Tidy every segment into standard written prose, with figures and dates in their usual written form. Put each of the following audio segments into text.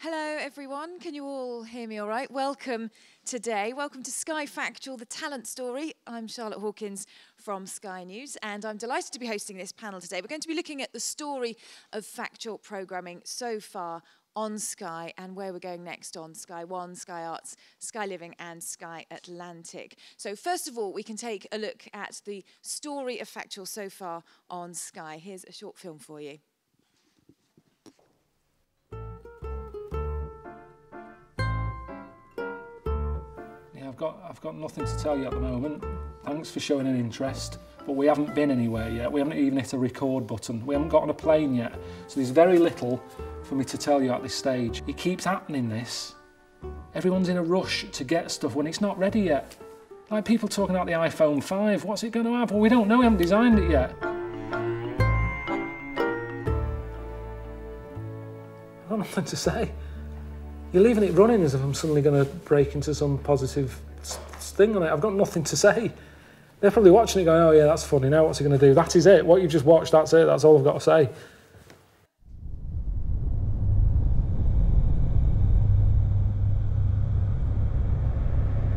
Hello everyone, can you all hear me all right? Welcome today. Welcome to Sky Factual, the talent story. I'm Charlotte Hawkins from Sky News and I'm delighted to be hosting this panel today. We're going to be looking at the story of factual programming so far on Sky and where we're going next on Sky One, Sky Arts, Sky Living and Sky Atlantic. So first of all, we can take a look at the story of factual so far on Sky. Here's a short film for you. I've got nothing to tell you at the moment. Thanks for showing an interest, but we haven't been anywhere yet. We haven't even hit a record button. We haven't got on a plane yet. So there's very little for me to tell you at this stage. It keeps happening, this. Everyone's in a rush to get stuff when it's not ready yet. Like people talking about the iPhone 5, what's it going to have? Well, we don't know, we haven't designed it yet. I've got nothing to say. You're leaving it running as if I'm suddenly going to break into some positive thing on it. I've got nothing to say. They're probably watching it going, oh yeah, that's funny, now what's he going to do? That is it, what you've just watched, that's it, that's all I've got to say.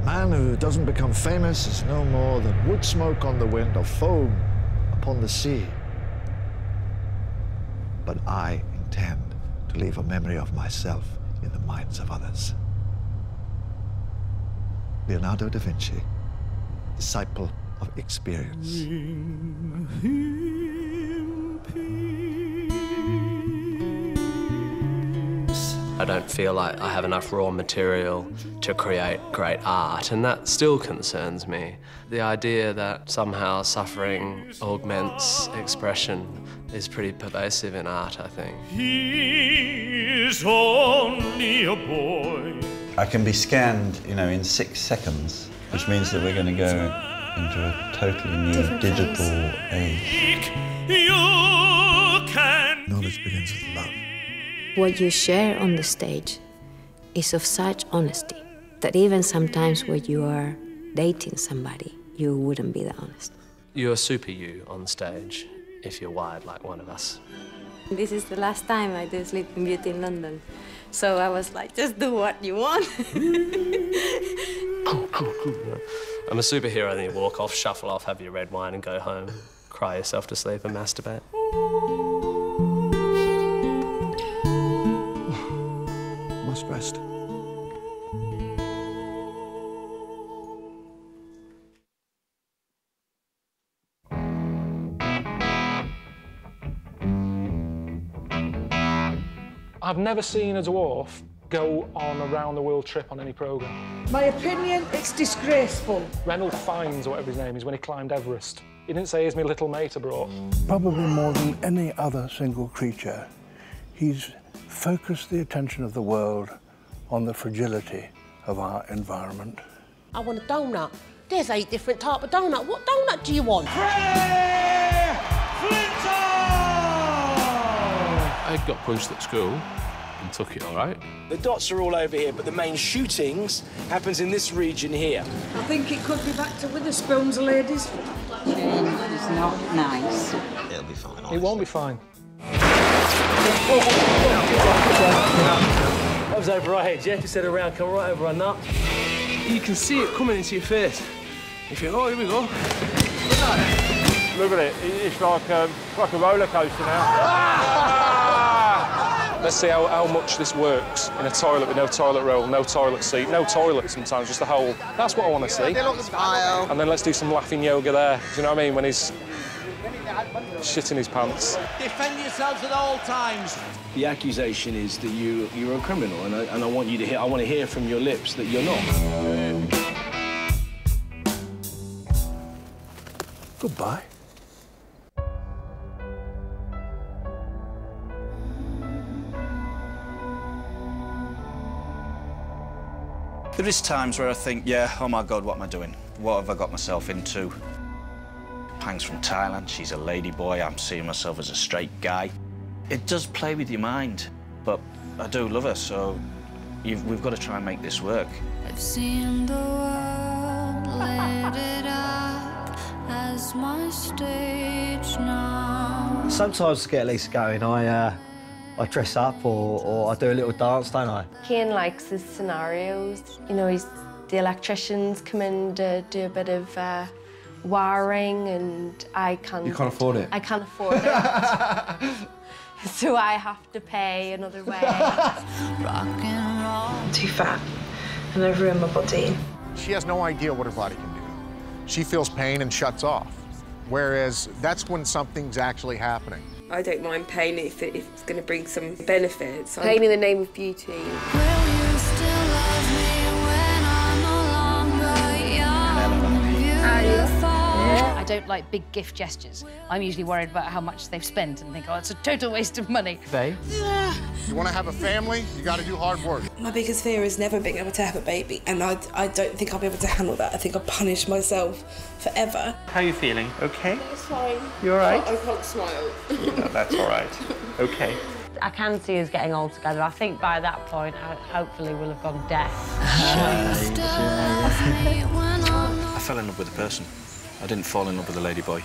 Man who doesn't become famous is no more than wood smoke on the wind or foam upon the sea. But I intend to leave a memory of myself in the minds of others. Leonardo da Vinci, disciple of experience. I don't feel like I have enough raw material to create great art, and that still concerns me. The idea that somehow suffering augments expression is pretty pervasive in art, I think. He is only a boy. I can be scanned, you know, in 6 seconds, which means that we're going to go into a totally new digital age. Knowledge begins with love. What you share on the stage is of such honesty that even sometimes when you are dating somebody, you wouldn't be that honest. You're super you on stage if you're wired like one of us. This is the last time I do Sleeping Beauty in London, so I was like, just do what you want. I'm a superhero, then you walk off, shuffle off, have your red wine and go home, cry yourself to sleep and masturbate. Must rest. I've never seen a dwarf go on a round-the-world trip on any programme. My opinion, it's disgraceful. Reynold Fiennes, or whatever his name is, when he climbed Everest. He didn't say, here's my little mate I brought. Probably more than any other single creature, he's focused the attention of the world on the fragility of our environment. I want a donut. There's 8 different types of donut. What donut do you want? I got punched at school and took it all right. The dots are all over here, but the main shootings happens in this region here. I think it could be back to Witherspoon's, ladies. Change is not nice. It'll be fine. It won't be fine. That was over our heads, yeah? Just head around, come right over our nut. You can see it coming into your face. You think, oh, here we go. Look at it, it's like a roller coaster now. Let's see how much this works in a toilet with no toilet roll, no toilet seat, no toilet sometimes, just a hole. That's what I want to see. And then let's do some laughing yoga there. Do you know what I mean? When he's shitting his pants. Defend yourselves at all times. The accusation is that you're a criminal, and I want you to hear. I want to hear from your lips that you're not. Goodbye. There is times where I think, yeah, oh my God, what am I doing? What have I got myself into? Pang's from Thailand, she's a lady boy, I'm seeing myself as a straight guy. It does play with your mind, but I do love her, so we've got to try and make this work. I've seen the world lit it up as my stage now. Sometimes to get Lisa going, I I dress up or I do a little dance, don't I? Cian likes his scenarios. You know, the electricians come in to do a bit of wiring, and I can't... You can't afford it? I can't afford it. So I have to pay another way. I'm too fat and I've ruined my body. She has no idea what her body can do. She feels pain and shuts off, whereas that's when something's actually happening. I don't mind pain if it's going to bring some benefits. Pain in the name of beauty. I don't like big gift gestures. I'm usually worried about how much they've spent and think, oh, it's a total waste of money. Babe? You want to have a family, you got to do hard work. My biggest fear is never being able to have a baby, and I don't think I'll be able to handle that. I think I'll punish myself forever. How are you feeling? Okay? It's fine. You all right? I can't smile. No, that's all right. Okay. I can see us getting all together. I think by that point, hopefully we'll have gone deaf. I fell in love with a person. I didn't fall in love with a lady boy.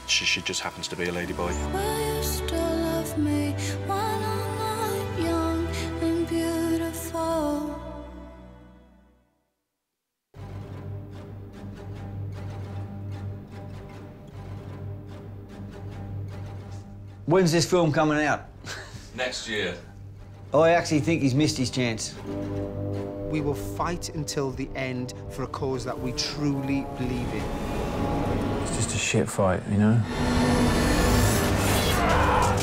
She just happens to be a lady boy. Will you still love me when I'm not young and beautiful? When's this film coming out? Next year. I actually think he's missed his chance. We will fight until the end for a cause that we truly believe in. It's just a shit fight, you know?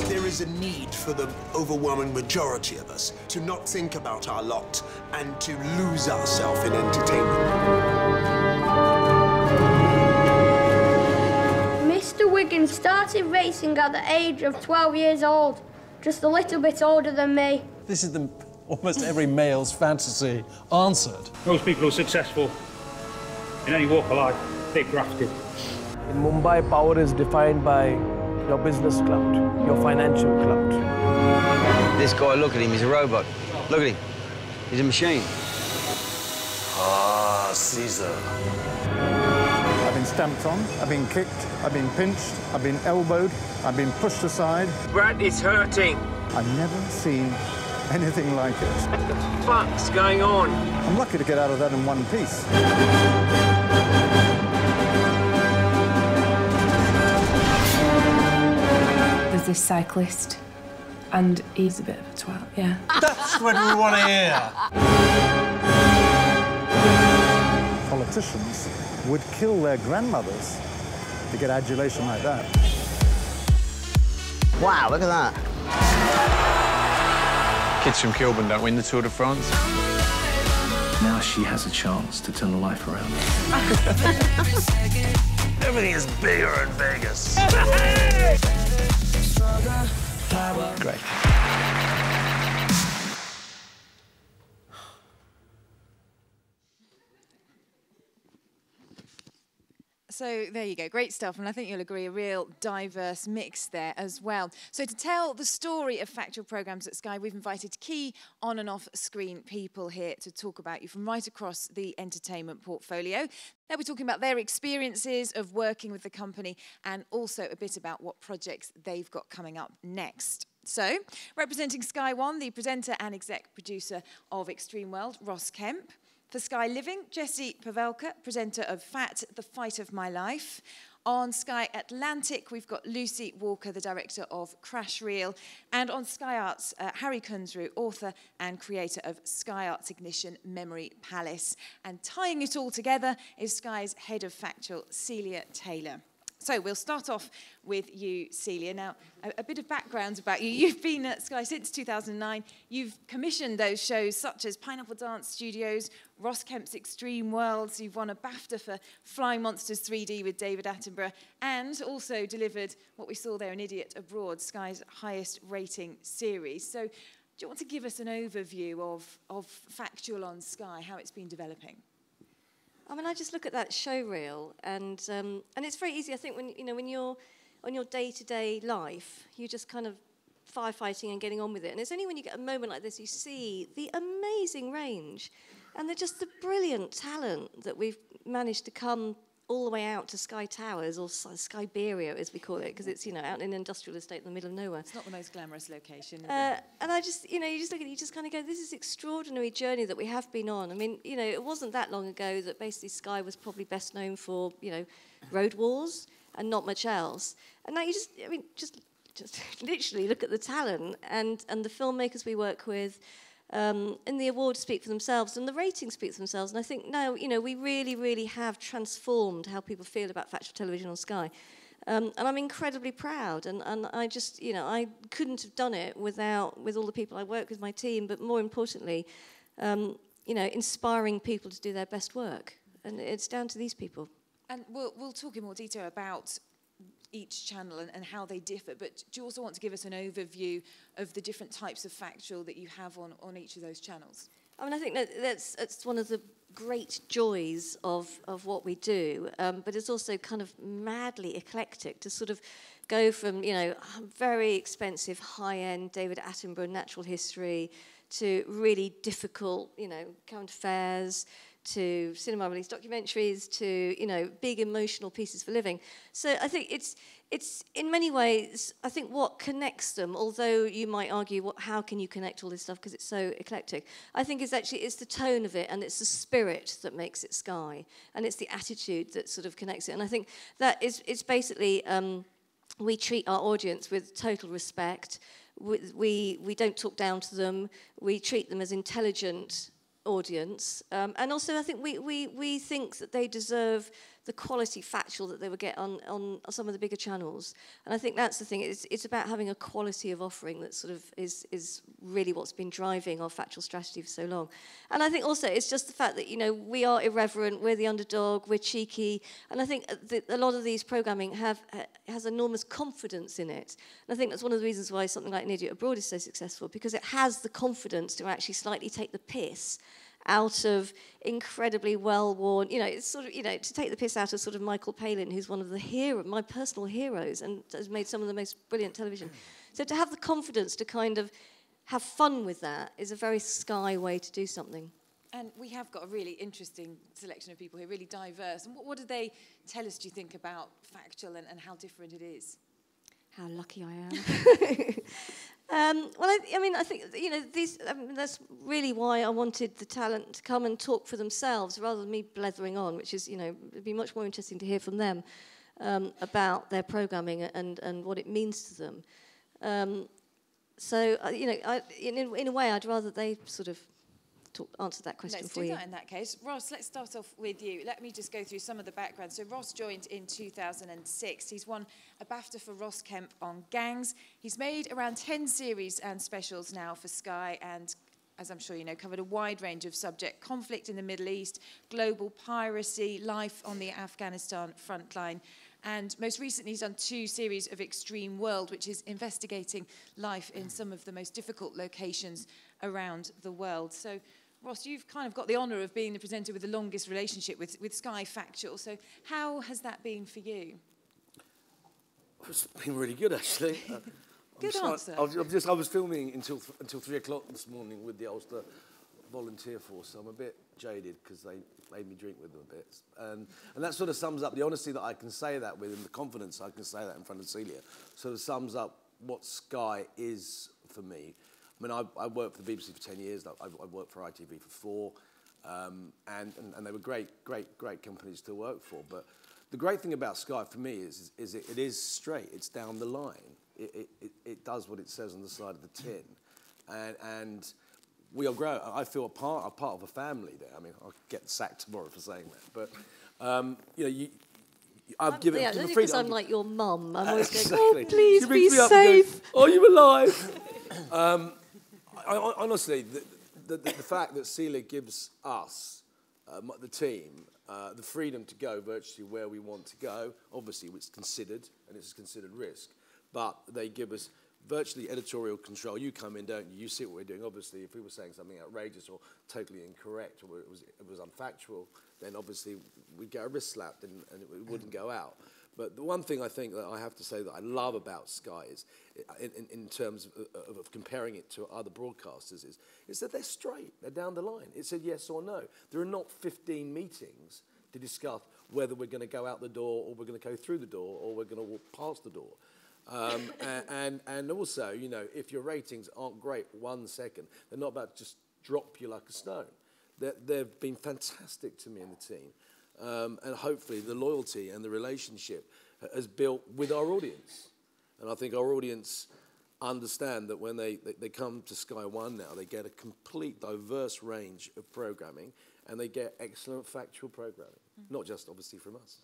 There is a need for the overwhelming majority of us to not think about our lot and to lose ourselves in entertainment. Mr. Wiggins started racing at the age of 12 years old, just a little bit older than me. This is almost every male's fantasy answered. Most people who are successful in any walk of life, they're grafted. In Mumbai, power is defined by your business clout, your financial clout. This guy, look at him, he's a robot. Look at him. He's a machine. Ah, Caesar. I've been stamped on, I've been kicked, I've been pinched, I've been elbowed, I've been pushed aside. Brad, it's hurting. I've never seen anything like it. What the fuck's going on? I'm lucky to get out of that in one piece. There's this cyclist, and he's a bit of a twat, yeah. That's what we want to hear. Politicians would kill their grandmothers to get adulation like that. Wow, look at that. Kids from Kilburn don't win the Tour de France. Now she has a chance to turn her life around. Everything is bigger in Vegas. Great. So there you go, great stuff, and I think you'll agree, a real diverse mix there as well. So to tell the story of Factual programmes at Sky, we've invited key on and off screen people here to talk about you from right across the entertainment portfolio. They'll be talking about their experiences of working with the company and also a bit about what projects they've got coming up next. So, representing Sky One, the presenter and exec producer of Extreme World, Ross Kemp. For Sky Living, Jessie Pavelka, presenter of Fat, The Fight of My Life. On Sky Atlantic, we've got Lucy Walker, the director of Crash Reel. And on Sky Arts, Harry Kunzru, author and creator of Sky Arts Ignition Memory Palace. And tying it all together is Sky's head of Factual, Celia Taylor. So we'll start off with you, Celia. Now, a bit of background about you. You've been at Sky since 2009. You've commissioned those shows such as Pineapple Dance Studios, Ross Kemp's Extreme Worlds. You've won a BAFTA for Flying Monsters 3D with David Attenborough, and also delivered what we saw there, An Idiot Abroad, Sky's highest rating series. So do you want to give us an overview of Factual on Sky, how it's been developing? I mean, I just look at that show reel, and it's very easy. I think when you're on your day-to-day life, you're just kind of firefighting and getting on with it. And it's only when you get a moment like this you see the amazing range, and just the brilliant talent that we've managed to come all the way out to Sky Towers, or Skyberia as we call it, because it's, you know, out in an industrial estate in the middle of nowhere. It's not the most glamorous location, is it? And I just, you know, you just look at it, you just kind of go, this is an extraordinary journey that we have been on. I mean, you know, it wasn't that long ago that basically Sky was probably best known for, you know, road wars and not much else. And now you just, I mean, just literally look at the talent and the filmmakers we work with, and the awards speak for themselves and the ratings speak for themselves. And I think now, you know, we really, really have transformed how people feel about factual television on Sky. And I'm incredibly proud. And I just, you know, I couldn't have done it with all the people I work with, my team, but more importantly, you know, inspiring people to do their best work. And it's down to these people. And we'll talk in more detail about each channel and how they differ, but do you also want to give us an overview of the different types of factual that you have on each of those channels? I mean, I think that's one of the great joys of what we do, but it's also kind of madly eclectic to sort of go from, you know, very expensive, high-end David Attenborough natural history to really difficult, you know, current affairs, to cinema release documentaries, to, you know, big emotional pieces for living. So I think it's in many ways, I think what connects them, although you might argue, how can you connect all this stuff because it's so eclectic, I think it's the tone of it and it's the spirit that makes it Sky, and it's the attitude that sort of connects it. And I think that it's basically, we treat our audience with total respect. We don't talk down to them. We treat them as intelligent audience, and also I think we think that they deserve the quality factual that they would get on some of the bigger channels, and I think that's the thing. It's about having a quality of offering that sort of is really what's been driving our factual strategy for so long. And I think also it's just the fact that, you know, we are irreverent, we're the underdog, we're cheeky, and I think that a lot of these programming has enormous confidence in it. And I think that's one of the reasons why something like An Idiot Abroad is so successful, because it has the confidence to actually slightly take the piss out of incredibly well-worn, you know, it's sort of, you know, to take the piss out of sort of Michael Palin, who's one of my personal heroes, and has made some of the most brilliant television. So to have the confidence to kind of have fun with that is a very Sky way to do something. And we have got a really interesting selection of people here, really diverse. And what do they tell us, do you think, about factual and how different it is? How lucky I am. Well, I mean, I think, you know, that's really why I wanted the talent to come and talk for themselves rather than me blethering on, which is, you know, it'd be much more interesting to hear from them about their programming and what it means to them. So, you know, in a way, I'd rather they sort of answer that question for you. Let's do that in that case. Ross, let's start off with you. Let me just go through some of the background. So Ross joined in 2006. He's won a BAFTA for Ross Kemp on Gangs. He's made around 10 series and specials now for Sky and, as I'm sure you know, covered a wide range of subject: conflict in the Middle East, global piracy, life on the Afghanistan frontline. And most recently, he's done 2 series of Extreme World, which is investigating life in some of the most difficult locations around the world. So, Ross, you've kind of got the honour of being the presenter with the longest relationship with Sky Factual. So how has that been for you? It's been really good, actually. Good answer. I was filming until 3 o'clock this morning with the Ulster Volunteer Force, so I'm a bit jaded because they made me drink with them a bit. And that sort of sums up the honesty that I can say that with, and the confidence I can say that in front of Celia, sort of sums up what Sky is for me. I mean, I worked for the BBC for 10 years. I've worked for ITV for 4, and they were great companies to work for. But the great thing about Sky for me is it is straight. It's down the line. It does what it says on the side of the tin, and we all grow. I feel a part of a family there. I mean, I'll get sacked tomorrow for saying that, but you know, I've given yeah, freedom. Because I'm like your mum. I'm always going, exactly. oh, please be safe. Are you alive? Honestly, the fact that Celia gives us, the team, the freedom to go virtually where we want to go, obviously it's considered, and it's a considered risk, but they give us virtually editorial control. You come in, don't you? You see what we're doing. Obviously, if we were saying something outrageous or totally incorrect or it was unfactual, then obviously we'd get a wrist slapped and it wouldn't go out. But the one thing I think that I have to say that I love about Sky is, in terms of comparing it to other broadcasters, is that they're straight. They're down the line. It's a yes or no. There are not 15 meetings to discuss whether we're going to go out the door or we're going to go through the door or we're going to walk past the door. And also, you know, if your ratings aren't great 1 second, they're not about to just drop you like a stone. They've been fantastic to me and the team. And hopefully the loyalty and the relationship has built with our audience. And I think our audience understand that when they come to Sky One now, they get a complete diverse range of programming and they get excellent factual programming, not just obviously from us.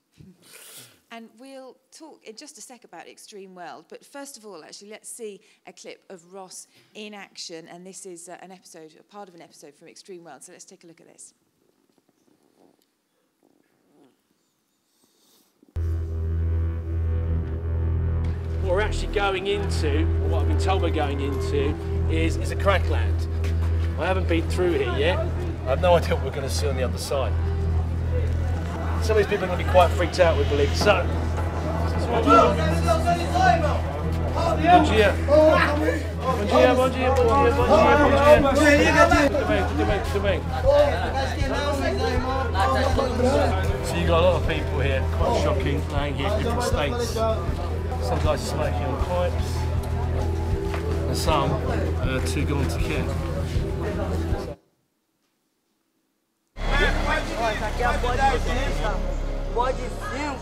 And we'll talk in just a sec about Extreme World, but first of all, actually, let's see a clip of Ross in action, and this is an episode, a part of an episode from Extreme World, so let's take a look at this. What we're actually going into, or what I've been told we're going into, is a crackland. I haven't been through here yet. I have no idea what we're going to see on the other side. Some of these people are going to be quite freaked out, we believe. So, Bom dia. Bom dia, bom dia, bom dia, bom dia. Tudo bem. So you've got a lot of people here, quite shocking, laying here in different states. Some guys are smoking on pipes, and some too gone to care. Essa aqui é a pó de 30, pó de 5,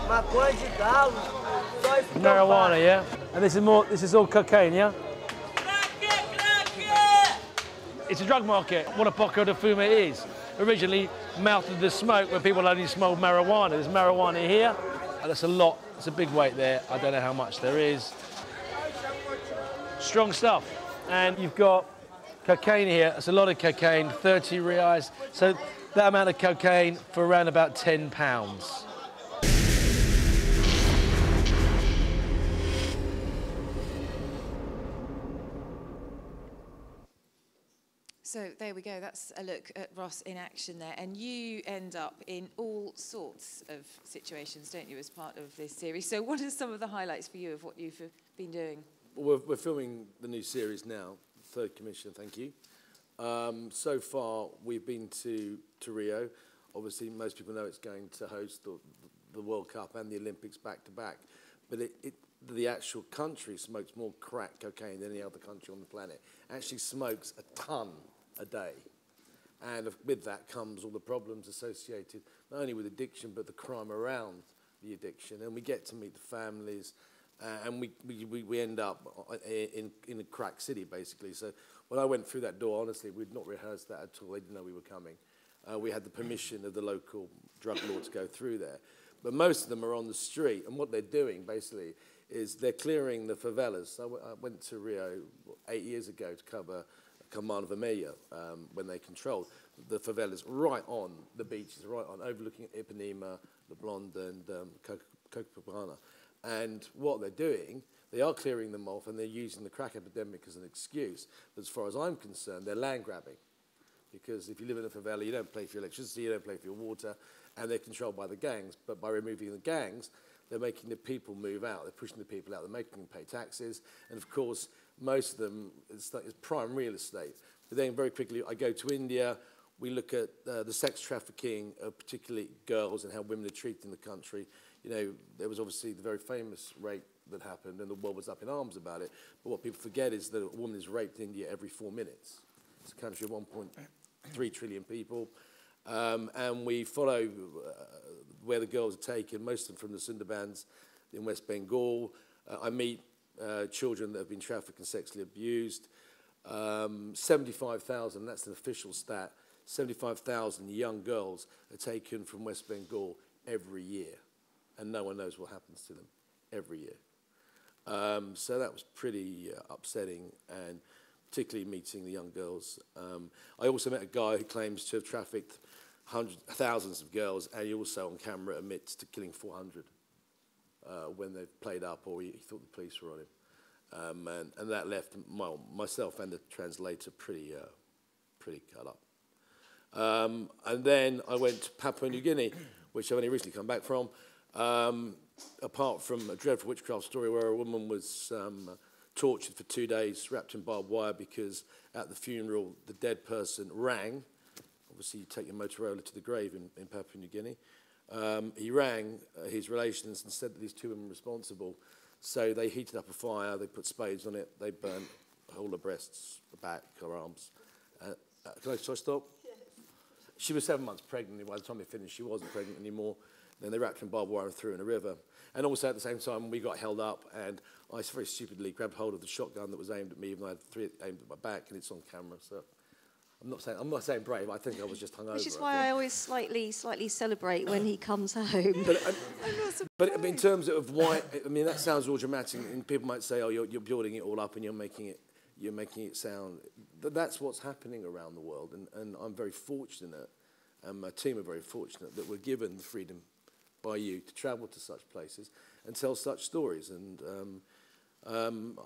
maconha de galo, só isso que Marijuana, yeah? And this is all cocaine, yeah? It's a drug market. What a poco de fume is. Originally, mouth of the smoke where people only smell marijuana. There's marijuana here, and that's a lot. It's a big weight there. I don't know how much there is. Strong stuff. And you've got cocaine here. It's a lot of cocaine, 30 reais. So that amount of cocaine for around about £10. So there we go, that's a look at Ross in action there. And you end up in all sorts of situations, don't you, as part of this series? So what are some of the highlights for you of what you've been doing? Well, we're filming the new series now, third commission, thank you. So far, we've been to Rio. Obviously, most people know it's going to host the World Cup and the Olympics back to back. But the actual country smokes more crack cocaine than any other country on the planet. Actually smokes a ton a day. And with that comes all the problems associated, not only with addiction, but the crime around the addiction. And we get to meet the families, and we end up in a crack city, basically. So when I went through that door, honestly, we'd not rehearsed that at all. They didn't know we were coming. We had the permission of the local drug lord to go through there. But most of them are on the street, and what they're doing, basically, is they're clearing the favelas. So I went to Rio 8 years ago to cover Command Vermelho, when they controlled the favelas right on the beaches, right on, overlooking Ipanema, the Blonde, and Copacabana. And what they're doing, they are clearing them off, and they're using the crack epidemic as an excuse. But as far as I'm concerned, they're land grabbing. Because if you live in a favela, you don't pay for your electricity, you don't pay for your water, and they're controlled by the gangs. But by removing the gangs, they're making the people move out. They're pushing the people out. They're making them pay taxes. And of course, most of them is prime real estate. But then very quickly, I go to India. We look at the sex trafficking of particularly girls and how women are treated in the country. You know, there was obviously the very famous rape that happened, and the world was up in arms about it. But what people forget is that a woman is raped in India every 4 minutes. It's a country of 1.3 trillion people. And we follow where the girls are taken, most of them from the Sundarbans in West Bengal. I meet children that have been trafficked and sexually abused. 75,000, that's an official stat, 75,000 young girls are taken from West Bengal every year. And no one knows what happens to them every year. So that was pretty upsetting, and particularly meeting the young girls. I also met a guy who claims to have trafficked thousands of girls, and he also on camera admits to killing 400 when they've played up, or he thought the police were on him. And that left myself and the translator pretty cut up. And then I went to Papua New Guinea, which I've only recently come back from, apart from a dreadful witchcraft story where a woman was tortured for 2 days, wrapped in barbed wire, because at the funeral the dead person rang obviously you take your Motorola to the grave in Papua New Guinea. He rang his relations and said that these two women were responsible. So they heated up a fire, they put spades on it, they burnt all her breasts, her back, her arms. Shall I stop? Yes. She was 7 months pregnant, and by the time they finished, she wasn't pregnant anymore. Then they wrapped her in barbed wire and threw her in a river. And also at the same time, we got held up, and I very stupidly grabbed hold of the shotgun that was aimed at me, even though I had three aimed at my back, and it's on camera. So I'm not saying brave. I think I was just hungover. Which is why I always slightly celebrate when he comes home. But in terms of why, I mean, that sounds all dramatic, and people might say, "Oh, you're building it all up, and you're making it sound." That's what's happening around the world, and I'm very fortunate, and my team are very fortunate that we're given the freedom by you to travel to such places and tell such stories. And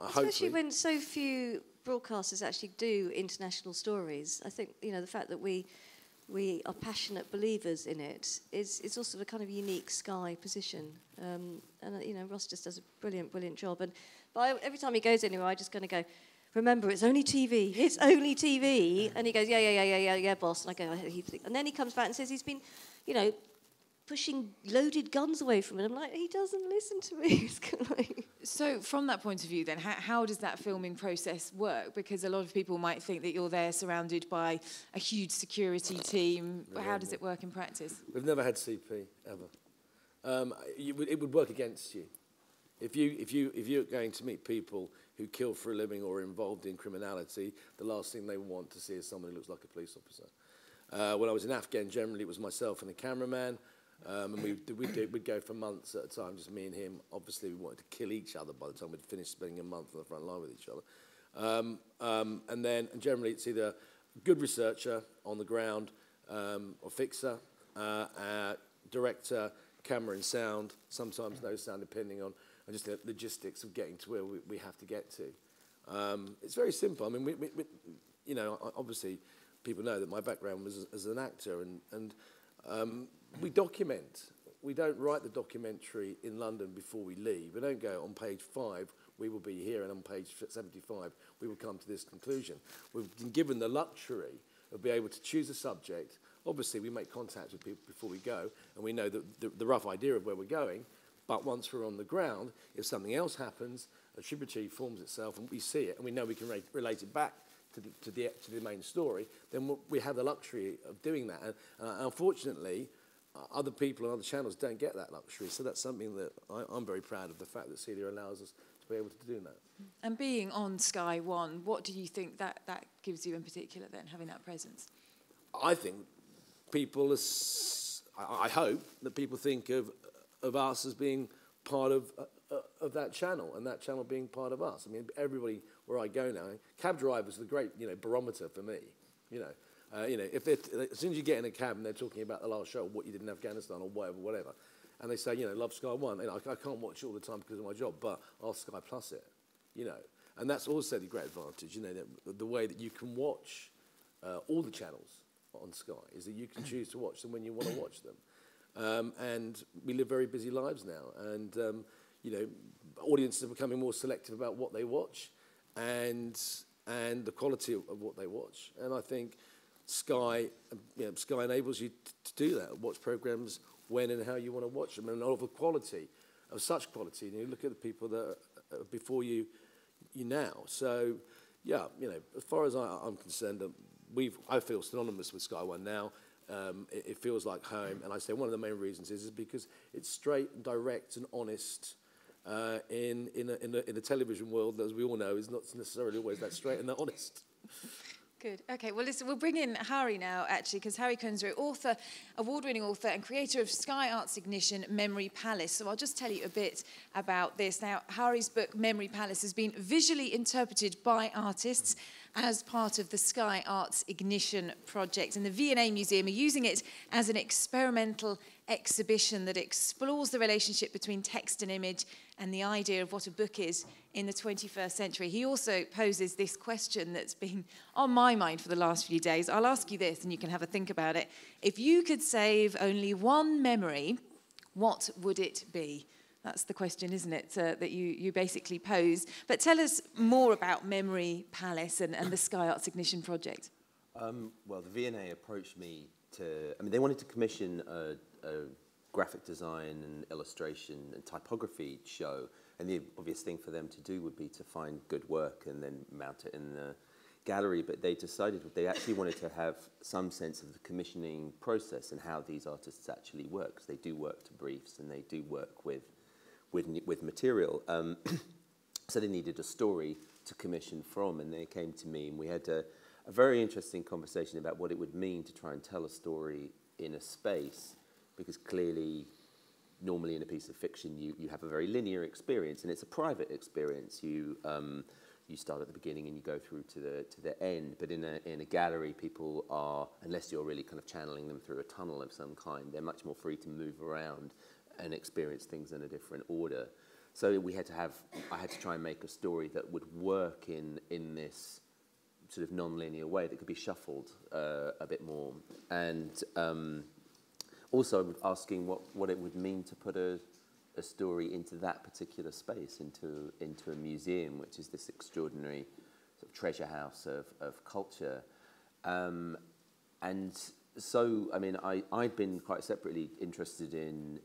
especially when so few broadcasters actually do international stories. I think, you know, the fact that we are passionate believers in it is also a kind of unique Sky position. And you know, Ross just does a brilliant job. But every time he goes anywhere, I just kind of go, remember, it's only TV. It's only TV. And he goes, yeah, boss. And I go, and then he comes back and says he's been, you know, pushing loaded guns away from it. I'm like, he doesn't listen to me. So from that point of view then, how does that filming process work? Because a lot of people might think that you're there surrounded by a huge security team. How does it work in practice? We've never had CP, ever. It would work against you. If you're going to meet people who kill for a living or are involved in criminality, the last thing they want to see is someone who looks like a police officer. When I was in Afghan, generally it was myself and the cameraman. And we'd go for months at a time, just me and him. Obviously, we wanted to kill each other by the time we'd finished spending a month on the front line with each other. And generally, it's either a good researcher on the ground, or fixer, director, camera and sound, sometimes no sound, depending on just the logistics of getting to where we have to get to. It's very simple. I mean, you know, obviously, people know that my background was as an actor, and we document. We don't write the documentary in London before we leave. We don't go on page 5, we will be here, and on page 75, we will come to this conclusion. We've been given the luxury of being able to choose a subject. Obviously, we make contact with people before we go, and we know the rough idea of where we're going. But once we're on the ground, if something else happens, a tributary forms itself, and we see it, and we know we can relate it back to the main story, then we have the luxury of doing that. And unfortunately, other people and other channels don't get that luxury. So that's something that I'm very proud of, the fact that Celia allows us to be able to do that. And being on Sky One, what do you think that gives you in particular then, having that presence? I think people, I hope that people think of us as being part of that channel, and that channel being part of us. I mean, everybody where I go now, cab drivers are the great, you know, barometer for me. You know, if as soon as you get in a cab and they're talking about the last show, or what you did in Afghanistan, or whatever, and they say, you know, love Sky One. You know, I can't watch it all the time because of my job, but I'll Sky Plus it. You know, and that's also the great advantage. You know, the way that you can watch all the channels on Sky is that you can choose to watch them when you want to watch them. And we live very busy lives now, and you know, audiences are becoming more selective about what they watch, and the quality of what they watch. And I think Sky enables you to do that, watch programs when and how you want to watch them, and of a quality, of such quality. And you look at the people that are before you now. So, yeah, you know, as far as I'm concerned, I feel synonymous with Sky One now. It feels like home, and I say one of the main reasons is because it's straight and direct and honest. In a television world, as we all know, is not necessarily always that straight and that honest. Good. Okay, well, listen, we'll bring in Harry now, actually, because Harry Kunzru, author, award-winning author and creator of Sky Arts Ignition, Memory Palace. So I'll just tell you a bit about this. Now, Harry's book, Memory Palace, has been visually interpreted by artists as part of the Sky Arts Ignition project. And the V&A Museum are using it as an experimental exhibition that explores the relationship between text and image and the idea of what a book is in the 21st century. He also poses this question that's been on my mind for the last few days. I'll ask you this, and you can have a think about it. If you could save only one memory, what would it be? That's the question, isn't it, that you basically pose. But tell us more about Memory Palace and the Sky Arts Ignition project. Well, the V&A approached me they wanted to commission a graphic design and illustration and typography show, and the obvious thing for them to do would be to find good work and then mount it in the gallery, but they decided that they actually wanted to have some sense of the commissioning process and how these artists actually work, because they do work to briefs and they do work with material. So they needed a story to commission from, and they came to me, and we had a very interesting conversation about what it would mean to try and tell a story in a space, because clearly, normally in a piece of fiction, you have a very linear experience, and it's a private experience. You start at the beginning and you go through to the end, but in a gallery, people are, unless you're really kind of channeling them through a tunnel of some kind, they're much more free to move around and experience things in a different order. So I had to try and make a story that would work in this sort of non-linear way that could be shuffled a bit more. And also asking what it would mean to put a story into that particular space, into a museum, which is this extraordinary sort of treasure house of culture. And so, I mean, I'd been quite separately interested in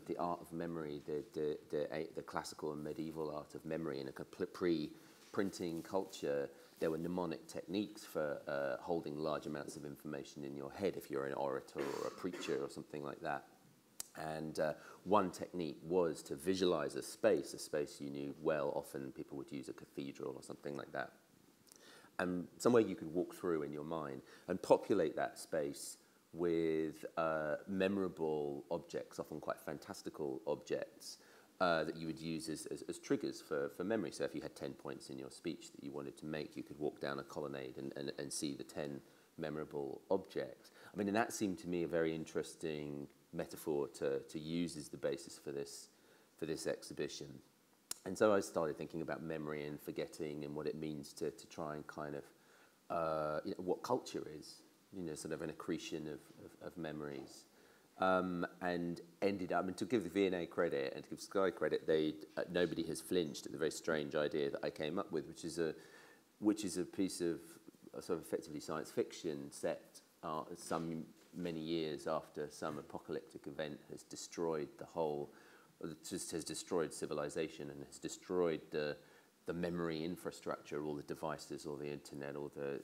the art of memory, the classical and medieval art of memory in a pre-printing culture. There were mnemonic techniques for holding large amounts of information in your head if you're an orator or a preacher or something like that. And one technique was to visualize a space you knew well. Often people would use a cathedral or something like that. And somewhere you could walk through in your mind and populate that space with memorable objects, often quite fantastical objects, that you would use as triggers for memory. So if you had 10 points in your speech that you wanted to make, you could walk down a colonnade and see the 10 memorable objects. I mean, and that seemed to me a very interesting metaphor to use as the basis for this exhibition. And so I started thinking about memory and forgetting and what it means to try and kind of, what culture is, sort of an accretion of memories. And ended up, and to give the V&A credit and to give Sky credit, nobody has flinched at the very strange idea that I came up with, which is a piece of sort of effectively science fiction set many years after some apocalyptic event has destroyed has destroyed civilization and has destroyed the memory infrastructure, all the devices, all the internet, all the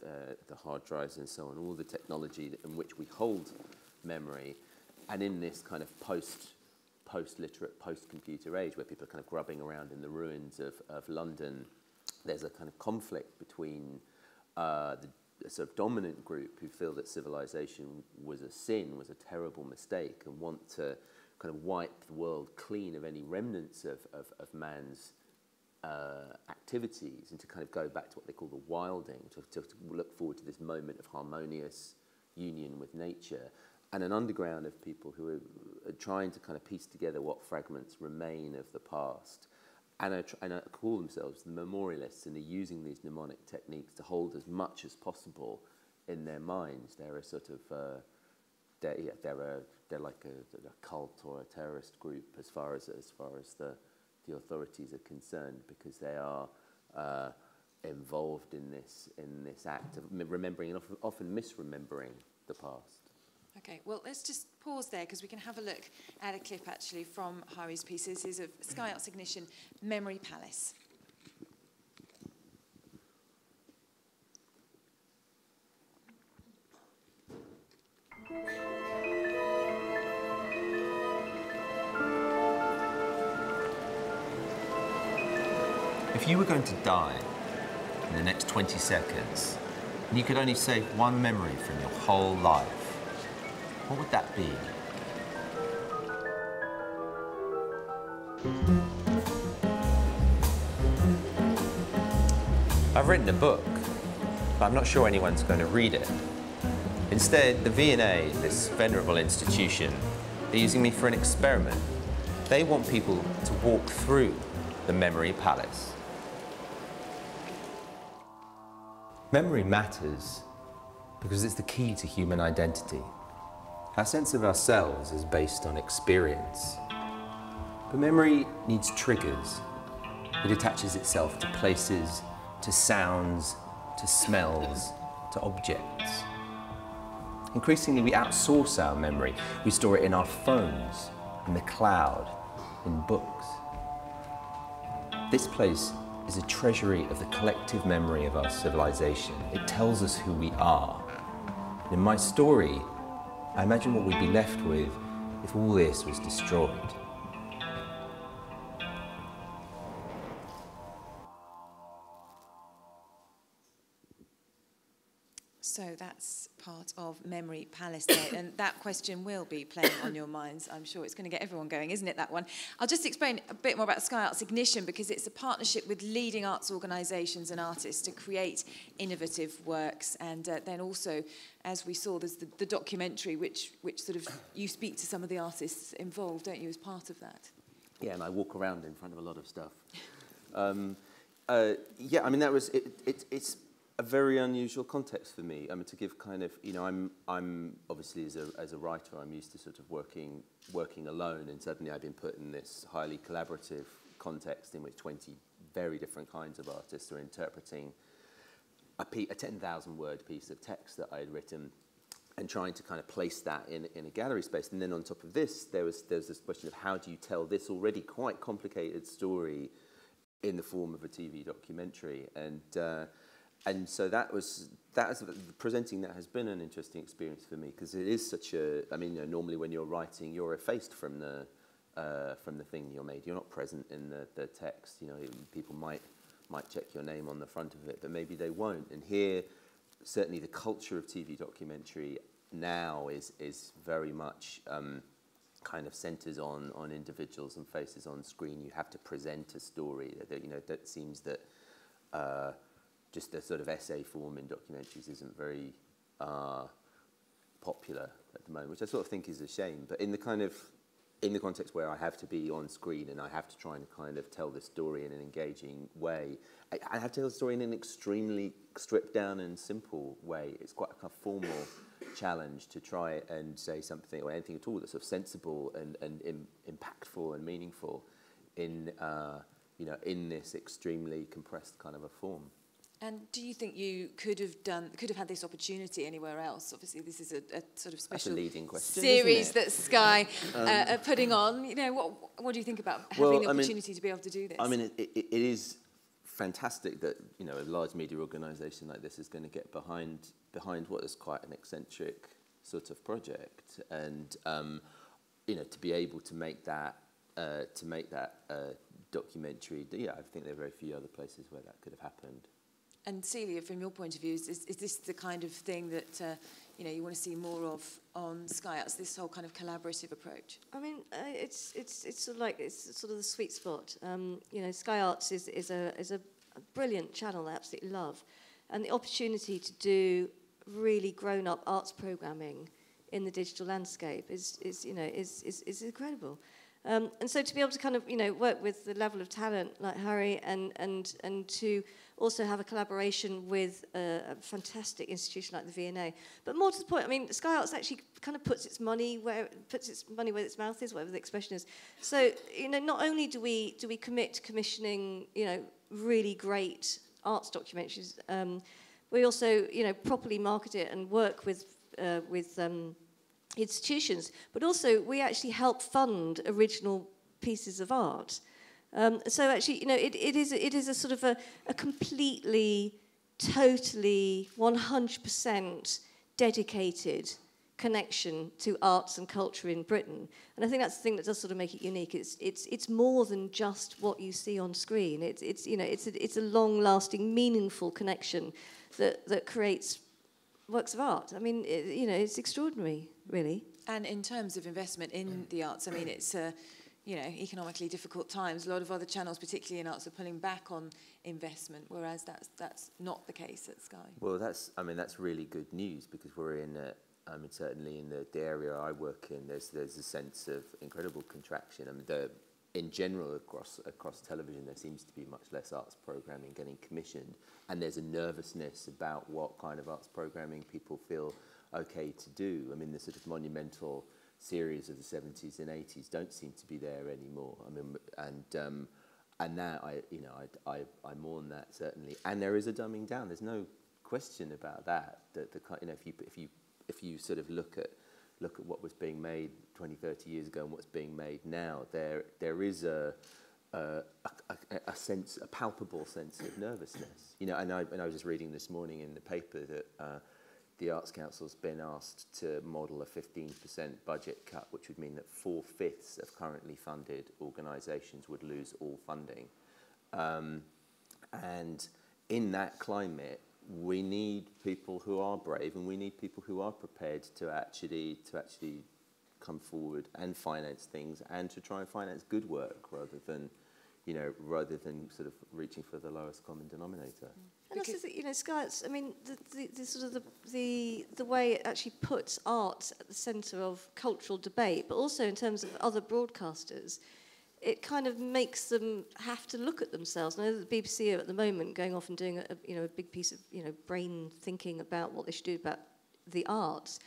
hard drives and so on, all the technology in which we hold memory. And in this kind of post-literate, post-computer age where people are kind of grubbing around in the ruins of London, there's a kind of conflict between the sort of dominant group who feel that civilization was a sin, was a terrible mistake, and want to kind of wipe the world clean of any remnants of man's activities, and to kind of go back to what they call the wilding, to look forward to this moment of harmonious union with nature, and an underground of people who are trying to kind of piece together what fragments remain of the past, and call themselves the memorialists, and are using these mnemonic techniques to hold as much as possible in their minds. They're a sort of they're like a cult or a terrorist group as far as the authorities are concerned, because they are involved in this act of remembering and often misremembering the past. Okay, well, let's just pause there because we can have a look at a clip actually from Hari's piece. This is of Sky Arts Ignition, Memory Palace. If you were going to die in the next 20 seconds, and you could only save one memory from your whole life, what would that be? I've written a book, but I'm not sure anyone's going to read it. Instead, the V&A, this venerable institution, are using me for an experiment. They want people to walk through the Memory Palace. Memory matters because it's the key to human identity. Our sense of ourselves is based on experience. But memory needs triggers. It attaches itself to places, to sounds, to smells, to objects. Increasingly, we outsource our memory. We store it in our phones, in the cloud, in books. This place is a treasury of the collective memory of our civilization. It tells us who we are. In my story, I imagine what we'd be left with if all this was destroyed. So that's part of Memory Palace Day, and that question will be playing on your minds. I'm sure it's going to get everyone going, isn't it, that one? I'll just explain a bit more about Sky Arts Ignition, because it's a partnership with leading arts organisations and artists to create innovative works. And then also, as we saw, there's the documentary, which sort of, you speak to some of the artists involved, don't you, as part of that? Yeah, and I walk around in front of a lot of stuff. Yeah, I mean, that was, it's a very unusual context for me. I mean, to give kind of, you know, I'm obviously as a writer, I'm used to sort of working alone, and suddenly I've been put in this highly collaborative context in which 20 very different kinds of artists are interpreting a 10,000 word piece of text that I had written, and trying to kind of place that in a gallery space. And then on top of this, there's this question of how do you tell this already quite complicated story in the form of a TV documentary, and so that was presenting that has been an interesting experience for me, because it is such a, I mean, you know, normally when you're writing, you're effaced from the thing you're made. You're not present in the text. You know, people might check your name on the front of it, but maybe they won't. And here, certainly the culture of TV documentary now is very much kind of centres on individuals and faces on screen. You have to present a story. You know, that seems that just the sort of essay form in documentaries isn't very popular at the moment, which I sort of think is a shame. But in the context where I have to be on screen and I have to try and kind of tell the story in an engaging way, I have to tell the story in an extremely stripped down and simple way. It's quite a kind of formal challenge to try and say something or anything at all that's sort of sensible and impactful and meaningful in you know, in this extremely compressed kind of a form. And do you think you could have had this opportunity anywhere else? Obviously, this is a sort of special leading question, series that Sky are putting on. You know, what do you think about having the opportunity to be able to do this? I mean, it is fantastic that, you know, a large media organisation like this is going to get behind what is quite an eccentric sort of project, and you know, to be able to make that documentary. Yeah, I think there are very few other places where that could have happened. And Celia, from your point of view, is this the kind of thing that you know, you want to see more of on Sky Arts? This whole kind of collaborative approach. I mean, it's sort of like, it's sort of the sweet spot. You know, Sky Arts is a brilliant channel I absolutely love, and the opportunity to do really grown-up arts programming in the digital landscape is incredible. And so to be able to kind of, you know, work with the level of talent like Harry and to also have a collaboration with a fantastic institution like the V&A. But more to the point, I mean, Sky Arts actually kind of puts its money where its mouth is, whatever the expression is. So, you know, not only do we commit to commissioning, you know, really great arts documentaries, we also, you know, properly market it and work with institutions, but also we actually help fund original pieces of art. So actually, you know, it is a sort of a completely, totally, 100% dedicated connection to arts and culture in Britain. And I think that's the thing that does sort of make it unique. It's more than just what you see on screen. It's a long-lasting, meaningful connection that creates works of art. I mean, you know, it's extraordinary, really. And in terms of investment in the arts, I mean, it's you know, economically difficult times. A lot of other channels, particularly in arts, are pulling back on investment, whereas that's not the case at Sky. Well, that's really good news, because we're in I mean, certainly in the area I work in, there's a sense of incredible contraction. I mean, in general, across television, there seems to be much less arts programming getting commissioned, and there's a nervousness about what kind of arts programming people feel okay to do. I mean, the sort of monumental series of the 70s and 80s don't seem to be there anymore. I mean, and now I mourn that, certainly. And there is a dumbing down. There's no question about that. You know, if you if you sort of look at what was being made 20, 30 years ago and what's being made now, there is a sense, a palpable sense of nervousness. You know, and I was just reading this morning in the paper that the Arts Council's been asked to model a 15% budget cut, which would mean that 4/5 of currently funded organisations would lose all funding. And in that climate, we need people who are brave, and we need people who are prepared to actually come forward and finance things, and to try and finance good work rather than sort of reaching for the lowest common denominator. And also, you know, Sky, I mean, the sort of the way it actually puts art at the centre of cultural debate, but also in terms of other broadcasters, it kind of makes them have to look at themselves. I know that the BBC are at the moment going off and doing a big piece of brain thinking about what they should do about the arts.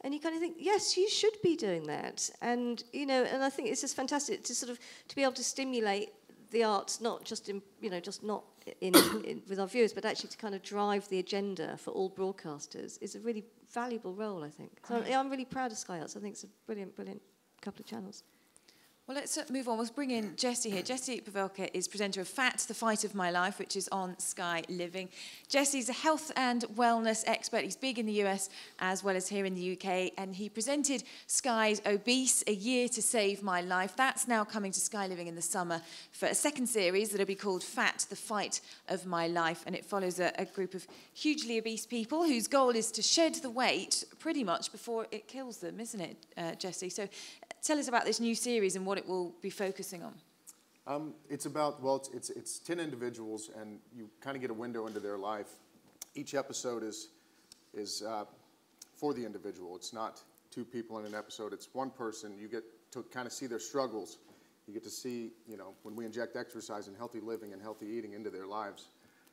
And you kind of think, yes, you should be doing that. And and I think it's just fantastic to sort of to be able to stimulate the arts, not just in with our viewers, but actually to kind of drive the agenda for all broadcasters is a really valuable role, I think. So I'm really proud of Sky Arts. I think it's a brilliant, brilliant couple of channels. Well, let's move on. We'll bring in Jessie here. Jessie Pavelka is presenter of Fat, The Fight of My Life, which is on Sky Living. Jessie's a health and wellness expert. He's big in the US as well as here in the UK, and he presented Sky's Obese, A Year to Save My Life. That's now coming to Sky Living in the summer for a second series that'll be called Fat, The Fight of My Life, and it follows a group of hugely obese people whose goal is to shed the weight pretty much before it kills them, isn't it, Jessie? So tell us about this new series and what it will be focusing on. It's about, well, it's 10 individuals, and you kind of get a window into their life. Each episode is for the individual. It's not two people in an episode. It's one person. You get to kind of see their struggles. You get to see, when we inject exercise and healthy living and healthy eating into their lives,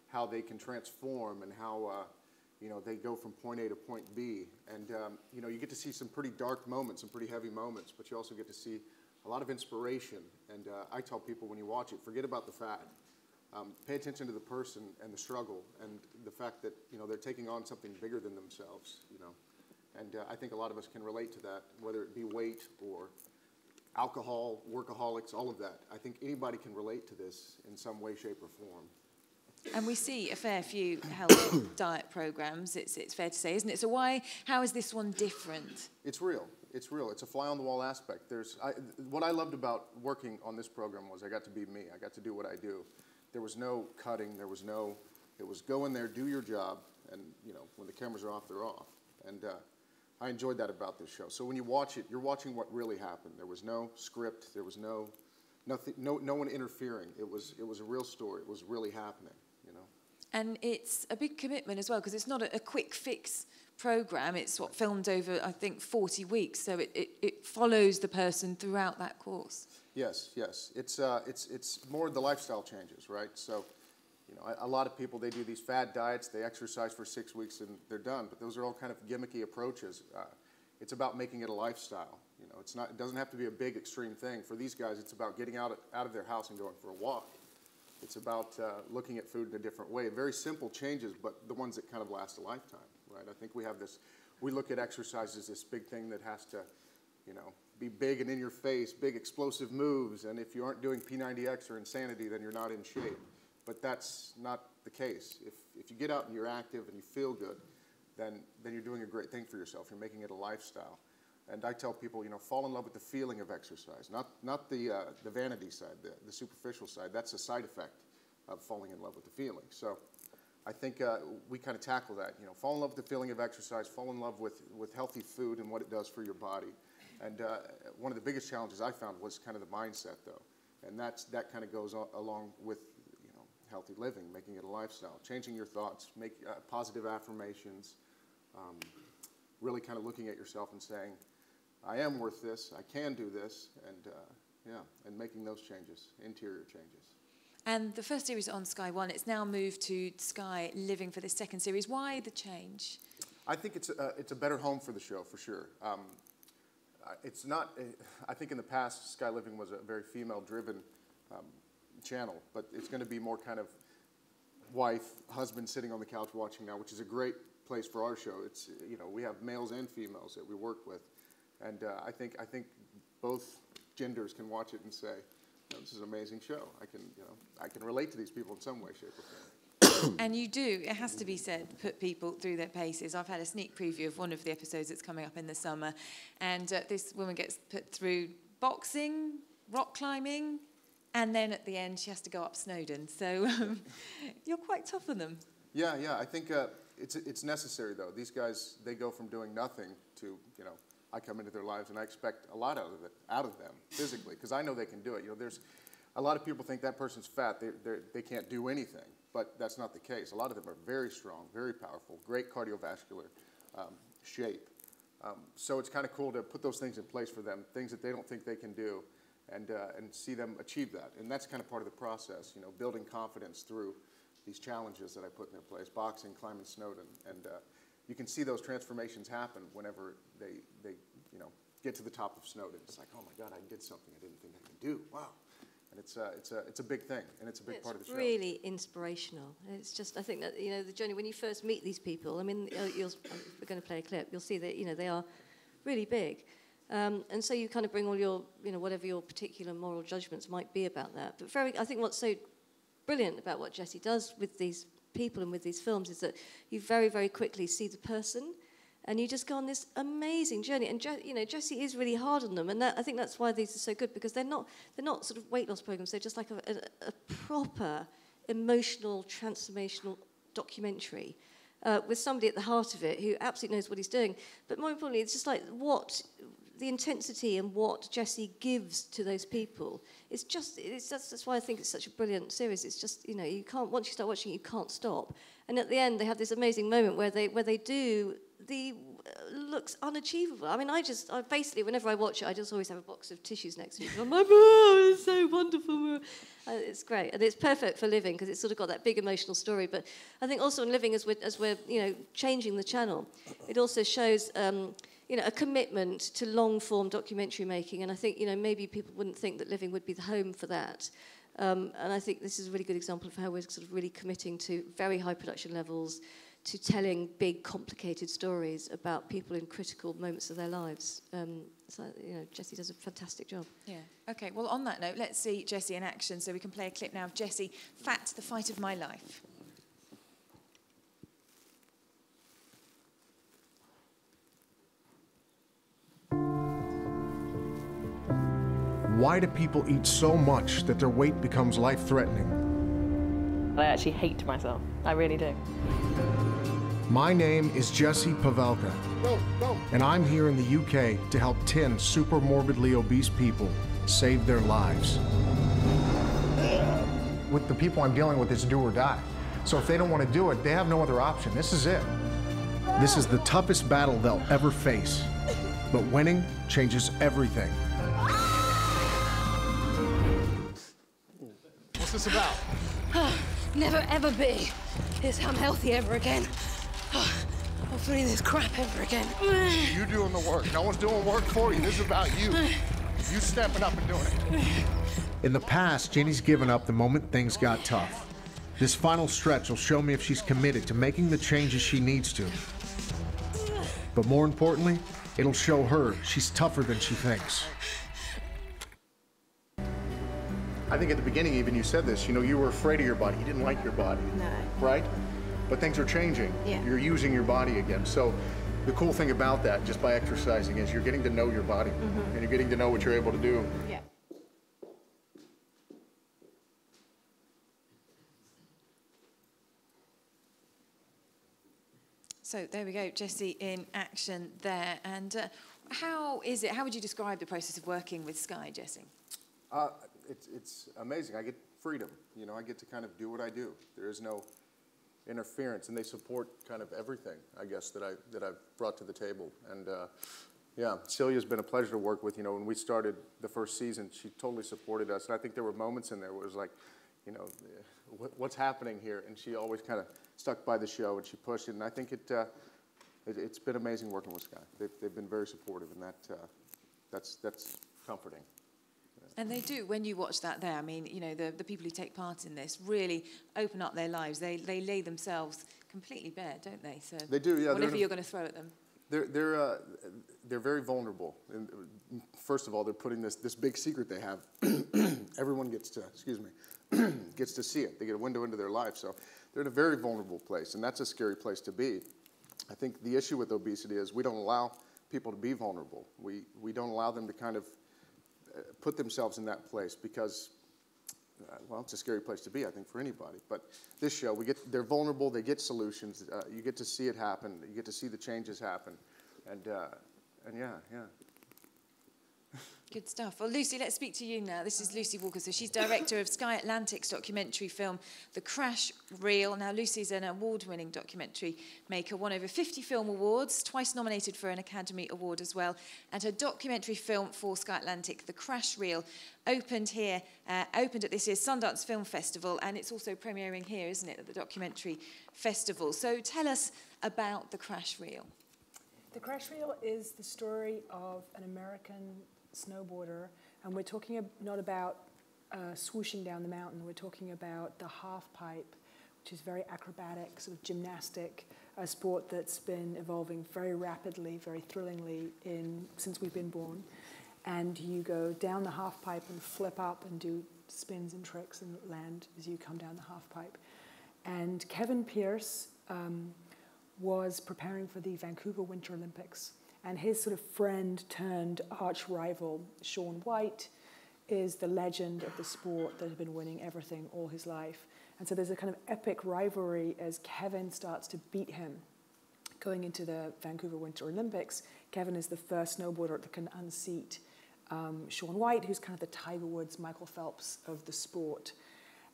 how they can transform and how they go from point A to point B. And, you get to see some pretty dark moments, some pretty heavy moments, but you also get to see a lot of inspiration. And I tell people when you watch it, forget about the fat. Pay attention to the person and the struggle and the fact that, they're taking on something bigger than themselves, And I think a lot of us can relate to that, whether it be weight or alcohol, workaholics, all of that. I think anybody can relate to this in some way, shape, or form. And we see a fair few health diet programs, it's fair to say, isn't it? So how is this one different? It's real. It's real. It's a fly-on-the-wall aspect. What I loved about working on this program was I got to be me. I got to do what I do. There was no cutting. It was go in there, do your job, and, when the cameras are off, they're off. And I enjoyed that about this show. So when you watch it, you're watching what really happened. There was no script. There was no one interfering. It was a real story. It was really happening. And it's a big commitment as well, because it's not a quick fix program. It's filmed over, I think, 40 weeks. So it follows the person throughout that course. Yes. It's more the lifestyle changes, right? So, a lot of people, they do these fad diets. They exercise for 6 weeks and they're done. But those are all kind of gimmicky approaches. It's about making it a lifestyle. It doesn't have to be a big extreme thing. For these guys, it's about getting out of their house and going for a walk. It's about looking at food in a different way. Very simple changes, but the ones that kind of last a lifetime, right? I think we look at exercise as this big thing that has to, be big and in your face, big explosive moves, and if you aren't doing P90X or Insanity, then you're not in shape. But that's not the case. If you get out and you're active and you feel good, then you're doing a great thing for yourself. You're making it a lifestyle. And I tell people, fall in love with the feeling of exercise, not the vanity side, the superficial side. That's a side effect of falling in love with the feeling. So I think we kind of tackle that. Fall in love with the feeling of exercise, fall in love with healthy food and what it does for your body. And one of the biggest challenges I found was kind of the mindset, though. And that kind of goes along with healthy living, making it a lifestyle, changing your thoughts, make positive affirmations, really kind of looking at yourself and saying, I am worth this, I can do this, and making those changes, interior changes. And the first series on Sky One, it's now moved to Sky Living for this second series. Why the change? I think it's a better home for the show, for sure. It's not, I think in the past, Sky Living was a very female-driven channel, but it's going to be more kind of wife, husband sitting on the couch watching now, which is a great place for our show. It's, you know, we have males and females that we work with, and I think both genders can watch it and say, you know, this is an amazing show. I can relate to these people in some way, shape, or form. And you do, it has to be said, put people through their paces. I've had a sneak preview of one of the episodes that's coming up in the summer, and this woman gets put through boxing, rock climbing, and then at the end she has to go up Snowdon. So you're quite tough on them. Yeah, I think it's necessary, though. These guys, they go from doing nothing to, you know, I come into their lives and I expect a lot out of them physically, because I know they can do it. You know, there's a lot of people think that person's fat, they can't do anything, but that's not the case. A lot of them are very strong, very powerful, great cardiovascular shape. So it's kind of cool to put those things in place for them, things that they don't think they can do, and see them achieve that. And that's kind of part of the process, you know, building confidence through these challenges that I put in their place, boxing, climbing Snowdon, and you can see those transformations happen whenever they you know, get to the top of Snowdon. It's like, oh my God, I did something I didn't think I could do. Wow. And it's a big thing, and it's a big part of the show. It's really inspirational. It's just, I think that, you know, the journey, when you first meet these people, I mean, we're going to play a clip, you'll see that, you know, they are really big. And so you kind of bring all your, you know, whatever your particular moral judgments might be about that. But I think what's so brilliant about what Jessie does with these people and with these films is that you very, very quickly see the person, and you just go on this amazing journey. And you know, Jessie is really hard on them, and I think that's why these are so good, because they're not sort of weight loss programs. They're just like a proper emotional, transformational documentary with somebody at the heart of it who absolutely knows what he's doing. But more importantly, it's just like the intensity and what Jessie gives to those people. That's why I think it's such a brilliant series. It's just, you know, you can't, once you start watching it, you can't stop. And at the end, they have this amazing moment where they do the looks unachievable. I mean, I basically, whenever I watch it, I just always have a box of tissues next to me. I'm like, oh, it's so wonderful. It's great, and it's perfect for Living, because it's sort of got that big emotional story. But I think also in Living, as we're you know, changing the channel, it also shows you know, a commitment to long-form documentary making. And I think, you know, maybe people wouldn't think that Living would be the home for that. And I think this is a really good example of how we're sort of really committing to very high production levels, to telling big, complicated stories about people in critical moments of their lives. So, you know, Jessie does a fantastic job. Yeah. Okay, well, on that note, let's see Jessie in action. So we can play a clip now of Jessie, Fat, the Fight of My Life. Why do people eat so much that their weight becomes life-threatening? I actually hate myself. I really do. My name is Jesse Pavelka, and I'm here in the UK to help 10 super morbidly obese people save their lives. With the people I'm dealing with, it's do or die. So if they don't want to do it, they have no other option. This is it. This is the toughest battle they'll ever face. But winning changes everything. What's this about? Never ever be this unhealthy ever again. Or feeling this crap ever again. You doing the work. No one's doing work for you. This is about you. You stepping up and doing it. In the past, Jenny's given up the moment things got tough. This final stretch will show me if she's committed to making the changes she needs to. But more importantly, it'll show her she's tougher than she thinks. I think at the beginning even you said this, you know, you were afraid of your body. You didn't like your body. No. Right? But things are changing. Yeah. You're using your body again. So the cool thing about that, just by exercising, is you're getting to know your body. And you're getting to know what you're able to do. Yeah. So there we go, Jessie in action there. And how is it, how would you describe the process of working with Sky, Jessie? It's amazing. I get freedom. You know, I get to kind of do what I do. There is no interference, and they support kind of everything, I guess, that I've brought to the table. And yeah, Celia's been a pleasure to work with. You know, when we started the first season, she totally supported us. And I think there were moments in there where it was like, you know, what's happening here? And she always kind of stuck by the show, and she pushed it. And I think it's been amazing working with Sky. They've been very supportive, and that's comforting. And they do, when you watch that there, I mean, you know, the people who take part in this really open up their lives. They lay themselves completely bare, don't they? So they do, yeah. Whatever you're going to throw at them. They're very vulnerable. And first of all, they're putting this big secret they have. Everyone gets to, gets to see it. They get a window into their life. So they're in a very vulnerable place, and that's a scary place to be. I think the issue with obesity is we don't allow people to be vulnerable. We don't allow them to kind of put themselves in that place because, well, it's a scary place to be, I think, for anybody. But this show, they're vulnerable, they get solutions, you get to see it happen, you get to see the changes happen, and yeah. Good stuff. Well, Lucy, let's speak to you now. This is Lucy Walker. So she's director of Sky Atlantic's documentary film, The Crash Reel. Now, Lucy's an award-winning documentary maker, won over 50 film awards, twice nominated for an Academy Award as well. And her documentary film for Sky Atlantic, The Crash Reel, opened at this year's Sundance Film Festival, and it's also premiering here, isn't it, at the Documentary Festival. So tell us about The Crash Reel. The Crash Reel is the story of an American snowboarder, and we're talking not about swooshing down the mountain. We're talking about the half pipe, which is very acrobatic, sort of gymnastic, a sport that's been evolving very rapidly, very thrillingly since we've been born. And you go down the half pipe and flip up and do spins and tricks and land as you come down the half pipe. And Kevin Pierce was preparing for the Vancouver Winter Olympics. And his sort of friend turned arch rival, Shaun White, is the legend of the sport that has been winning everything all his life. And so there's a kind of epic rivalry as Kevin starts to beat him. Going into the Vancouver Winter Olympics, Kevin is the first snowboarder that can unseat Shaun White, who's kind of the Tiger Woods, Michael Phelps of the sport.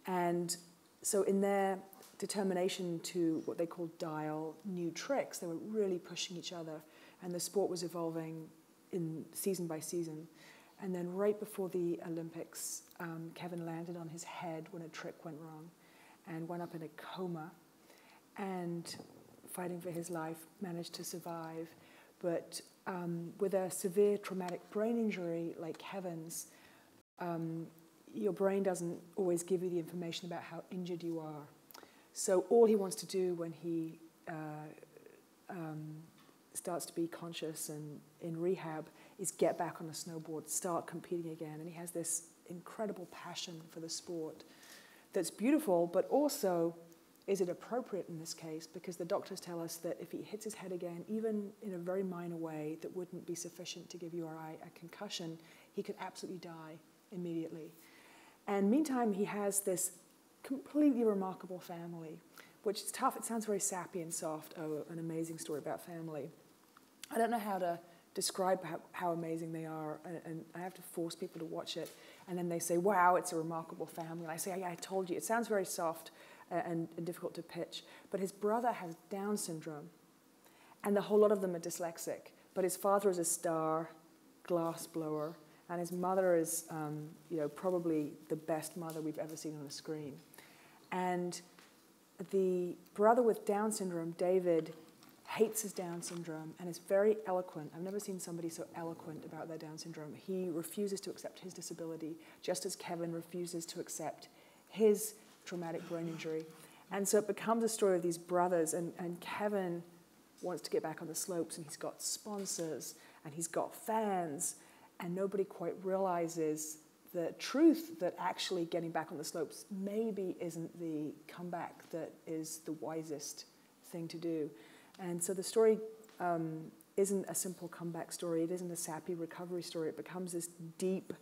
And so in their determination to what they called dial new tricks, they were really pushing each other. And the sport was evolving in season by season. And then right before the Olympics, Kevin landed on his head when a trick went wrong and went up in a coma and, fighting for his life, managed to survive. But with a severe traumatic brain injury like Kevin's, your brain doesn't always give you the information about how injured you are. So all he wants to do when he starts to be conscious and in rehab is get back on a snowboard, start competing again. And he has this incredible passion for the sport that's beautiful, but also, is it appropriate in this case? Because the doctors tell us that if he hits his head again, even in a very minor way that wouldn't be sufficient to give you or I a concussion, he could absolutely die immediately. And meantime, he has this completely remarkable family, which is tough. It sounds very sappy and soft. Oh, an amazing story about family. I don't know how to describe how amazing they are, and I have to force people to watch it. And then they say, wow, it's a remarkable family. And I say, yeah, I told you. It sounds very soft and difficult to pitch. But his brother has Down syndrome, and the whole lot of them are dyslexic. But his father is a star glass blower, and his mother is probably the best mother we've ever seen on a screen. And the brother with Down syndrome, David, hates his Down syndrome and is very eloquent. I've never seen somebody so eloquent about their Down syndrome. He refuses to accept his disability, just as Kevin refuses to accept his traumatic brain injury. And so it becomes a story of these brothers, and Kevin wants to get back on the slopes, and he's got sponsors, and he's got fans, and nobody quite realizes the truth that actually getting back on the slopes maybe isn't the comeback that is the wisest thing to do. And so the story isn't a simple comeback story. It isn't a sappy recovery story. It becomes this deep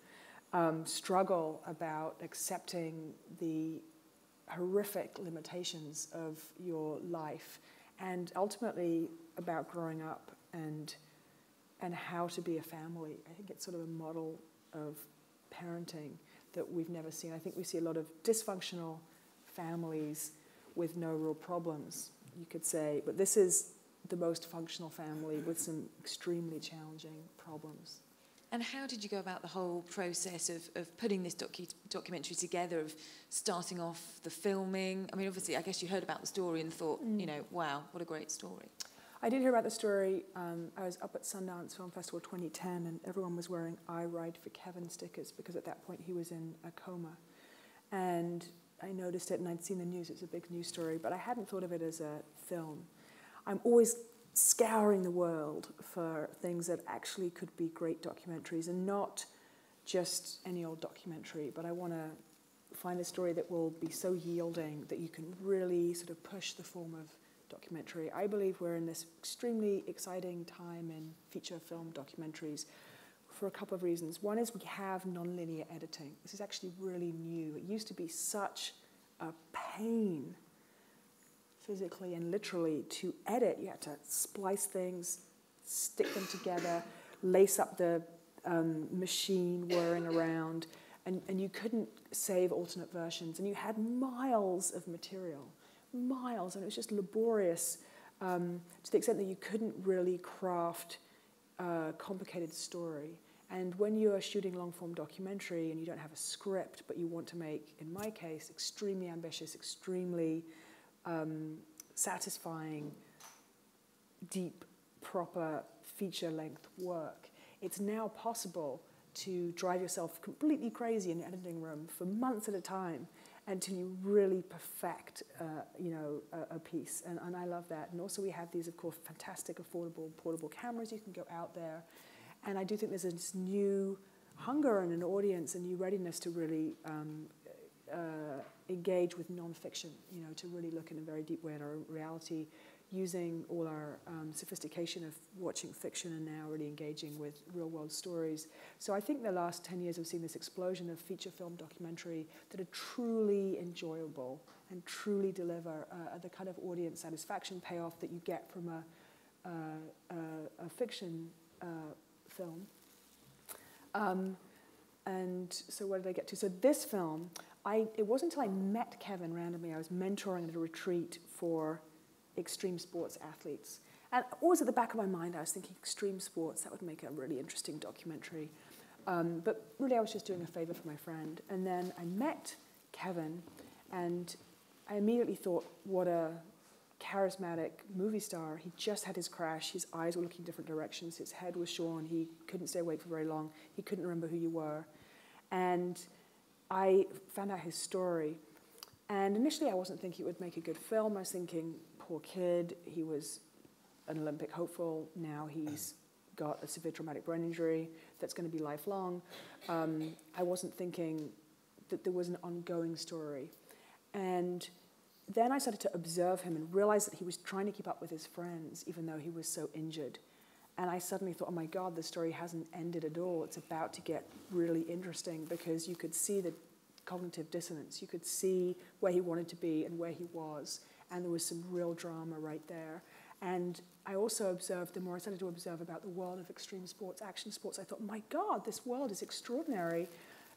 struggle about accepting the horrific limitations of your life, and ultimately about growing up and how to be a family. I think it's sort of a model of parenting that we've never seen. I think we see a lot of dysfunctional families with no real problems, you could say, but this is the most functional family with some extremely challenging problems. And how did you go about the whole process of putting this documentary together, of starting off the filming? I mean, obviously, I guess you heard about the story and thought, wow, what a great story. I did hear about the story. I was up at Sundance Film Festival 2010, and everyone was wearing I Ride for Kevin stickers because at that point he was in a coma. And I noticed it and I'd seen the news. It's a big news story, but I hadn't thought of it as a film. I'm always scouring the world for things that actually could be great documentaries, and not just any old documentary, but I want to find a story that will be so yielding that you can really sort of push the form of documentary. I believe we're in this extremely exciting time in feature film documentaries for a couple of reasons. One is we have non-linear editing. This is actually really new. It used to be such a pain, physically and literally, to edit. You had to splice things, stick them together, lace up the machine whirring around, and you couldn't save alternate versions, and you had miles of material, miles, and it was just laborious to the extent that you couldn't really craft a complicated story. And when you are shooting long-form documentary and you don't have a script, but you want to make, in my case, extremely ambitious, extremely satisfying, deep, proper feature-length work, it's now possible to drive yourself completely crazy in the editing room for months at a time until you really perfect, a piece. And I love that. And also we have these, of course, fantastic, affordable, portable cameras. You can go out there. And I do think there's this new hunger and an audience, a new readiness to really engage with nonfiction, to really look in a very deep way at our reality, using all our sophistication of watching fiction and now really engaging with real-world stories. So I think the last 10 years have seen this explosion of feature film documentary that are truly enjoyable and truly deliver the kind of audience satisfaction payoff that you get from a fiction film. And so where did I get to? So this film, it wasn't until I met Kevin randomly. I was mentoring at a retreat for extreme sports athletes. And always at the back of my mind, I was thinking extreme sports, that would make a really interesting documentary. But really, I was just doing a favor for my friend. And then I met Kevin, and I immediately thought, what a charismatic movie star. He just had his crash. His eyes were looking different directions. His head was shorn. He couldn't stay awake for very long. He couldn't remember who you were. And I found out his story. And initially, I wasn't thinking it would make a good film. I was thinking, poor kid, he was an Olympic hopeful. Now he's got a severe traumatic brain injury that's going to be lifelong. I wasn't thinking that there was an ongoing story. And then I started to observe him and realize that he was trying to keep up with his friends, even though he was so injured. And I suddenly thought, oh my God, the story hasn't ended at all. It's about to get really interesting, because you could see the cognitive dissonance. You could see where he wanted to be and where he was. And there was some real drama right there. And I also observed, the more I started to observe about the world of extreme sports, action sports, I thought, my God, this world is extraordinary.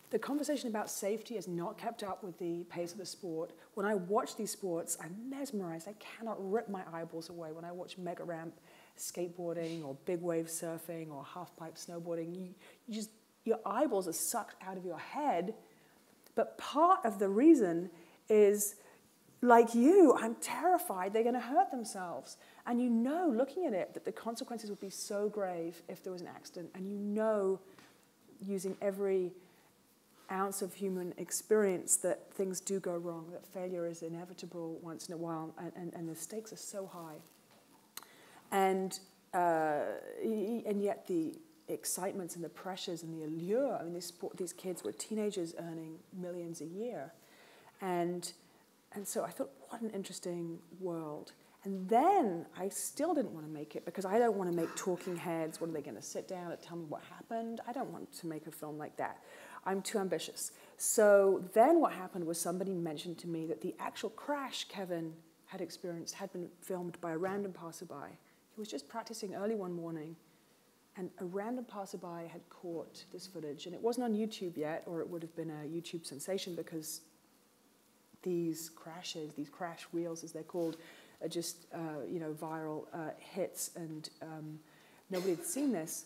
The conversation about safety has not kept up with the pace of the sport. When I watch these sports, I'm mesmerized. I cannot rip my eyeballs away. When I watch mega ramp skateboarding or big wave surfing or half pipe snowboarding, your eyeballs are sucked out of your head. But part of the reason is, like you, I'm terrified they're going to hurt themselves. And you know, looking at it, that the consequences would be so grave if there was an accident. And you know, using every ounce of human experience, that things do go wrong, that failure is inevitable once in a while, and the stakes are so high. And yet the excitements and the pressures and the allure, I mean, these kids were teenagers earning millions a year. And so I thought, what an interesting world. And then I still didn't want to make it, because I don't want to make talking heads. What are they going to sit down and tell me what happened? I don't want to make a film like that. I'm too ambitious. So then what happened was, somebody mentioned to me that the actual crash Kevin had experienced had been filmed by a random passerby. He was just practicing early one morning, and a random passerby had caught this footage. And it wasn't on YouTube yet, or it would have been a YouTube sensation, because these crashes, these crash reels as they're called, are just viral hits, and nobody had seen this,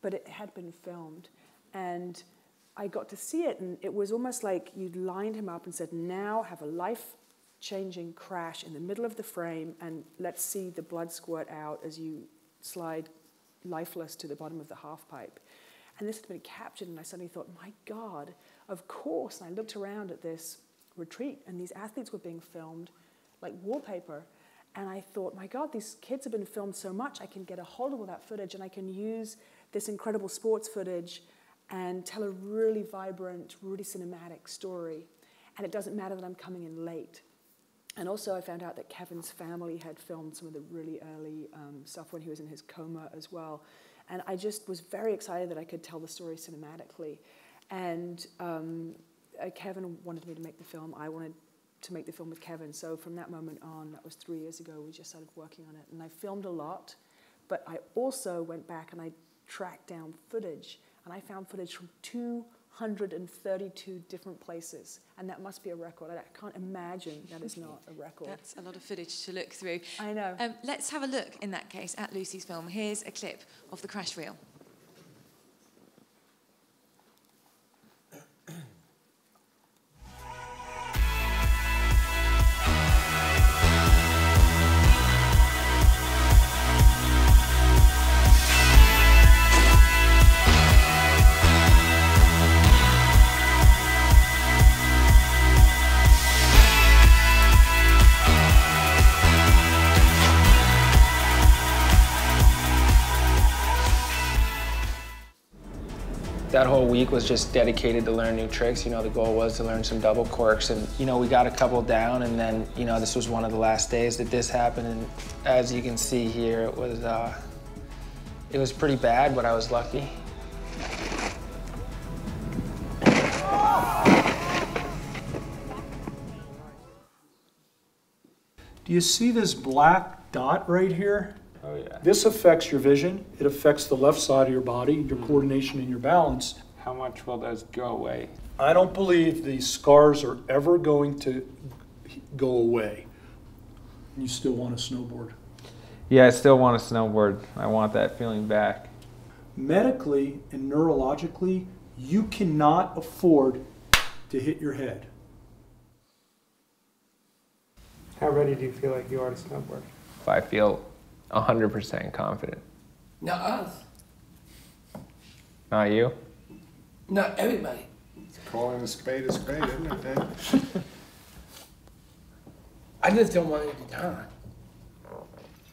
but it had been filmed. And I got to see it, and it was almost like you'd lined him up and said, now have a life-changing crash in the middle of the frame, and let's see the blood squirt out as you slide lifeless to the bottom of the half pipe. And this had been captured, and I suddenly thought, my God, of course. And I looked around at this retreat, and these athletes were being filmed like wallpaper. And I thought, my God, these kids have been filmed so much, I can get a hold of all that footage and I can use this incredible sports footage and tell a really vibrant, really cinematic story. And it doesn't matter that I'm coming in late. And also I found out that Kevin's family had filmed some of the really early stuff when he was in his coma as well. And I just was very excited that I could tell the story cinematically. And Kevin wanted me to make the film. I wanted to make the film with Kevin. So from that moment on, that was 3 years ago, we just started working on it. And I filmed a lot, but I also went back and I tracked down footage. And I found footage from 232 different places. And that must be a record. I can't imagine that is not a record. That's a lot of footage to look through. I know. Let's have a look, in that case, at Lucy's film. Here's a clip of the crash reel. That whole week was just dedicated to learn new tricks. You know, the goal was to learn some double quirks, and you know, we got a couple down, and then you know, this was one of the last days that this happened, and as you can see here, it was pretty bad, but I was lucky. Do you see this black dot right here? Oh yeah. This affects your vision. It affects the left side of your body, your coordination and your balance. How much will those go away? I don't believe these scars are ever going to go away. You still want to snowboard? Yeah, I still want to snowboard. I want that feeling back. Medically and neurologically, you cannot afford to hit your head. How ready do you feel like you are to snowboard? I feel 100% confident. Not us. Not you? Not everybody. It's calling a spade, isn't it, Dave? I just don't want it to die.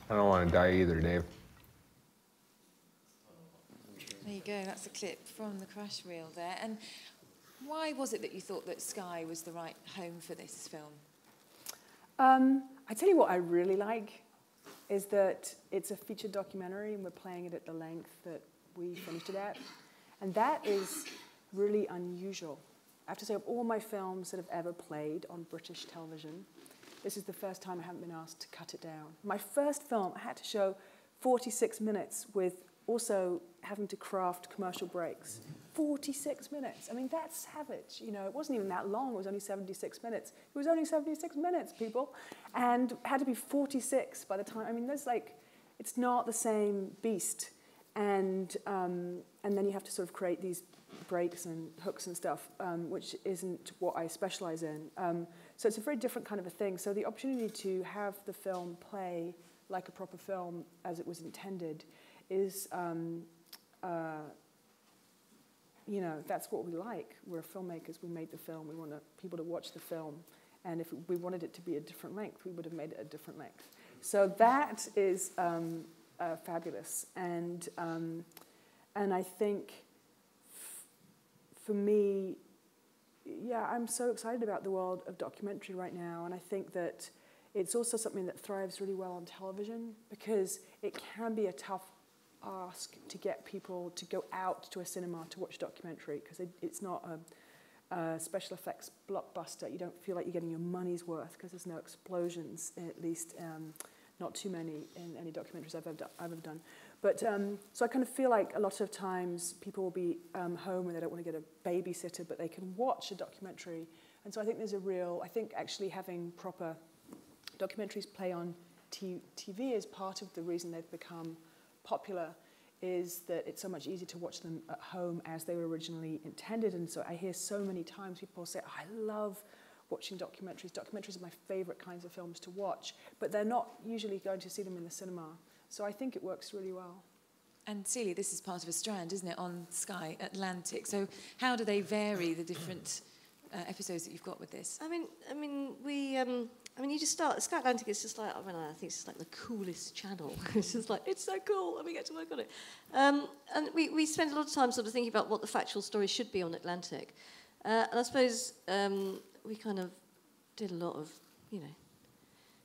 I don't want to die either, Dave. There you go, that's a clip from the crash reel there. And why was it that you thought that Sky was the right home for this film? I tell you what I really like is that it's a featured documentary and we're playing it at the length that we finished it at. And that is really unusual. I have to say, of all my films that have ever played on British television, this is the first time I haven't been asked to cut it down. My first film, I had to show 46 minutes with also having to craft commercial breaks. 46 minutes. I mean, that's savage. You know, it wasn't even that long. It was only 76 minutes. It was only 76 minutes, people. And it had to be 46 by the time. I mean, there's like, it's not the same beast. And then you have to sort of create these breaks and hooks and stuff, which isn't what I specialize in. So it's a very different kind of a thing. So the opportunity to have the film play like a proper film as it was intended is, you know, that's what we like. We're filmmakers. We made the film. We want people to watch the film. And if we wanted it to be a different length, we would have made it a different length. So that is fabulous. And I think for me, yeah, I'm so excited about the world of documentary right now. And I think that it's also something that thrives really well on television because it can be a tough ask to get people to go out to a cinema to watch documentary because it's not a special effects blockbuster. You don't feel like you're getting your money's worth because there's no explosions, at least not too many in any documentaries I've ever done. But so I kind of feel like a lot of times people will be home and they don't want to get a babysitter, but they can watch a documentary. And so I think there's a real, I think actually having proper documentaries play on TV is part of the reason they've become popular, is that it's so much easier to watch them at home as they were originally intended. And so I hear so many times people say, I love watching documentaries. Documentaries are my favorite kinds of films to watch, but they're not usually going to see them in the cinema. So I think it works really well. And Celia, this is part of a strand, isn't it, on Sky Atlantic. So how do they vary the different episodes that you've got with this? I mean, you just start. Sky Atlantic is just like, I think it's just like the coolest channel. It's just like, it's so cool, and we get to work on it. And we spend a lot of time sort of thinking about what the factual story should be on Atlantic. And I suppose we kind of did a lot of,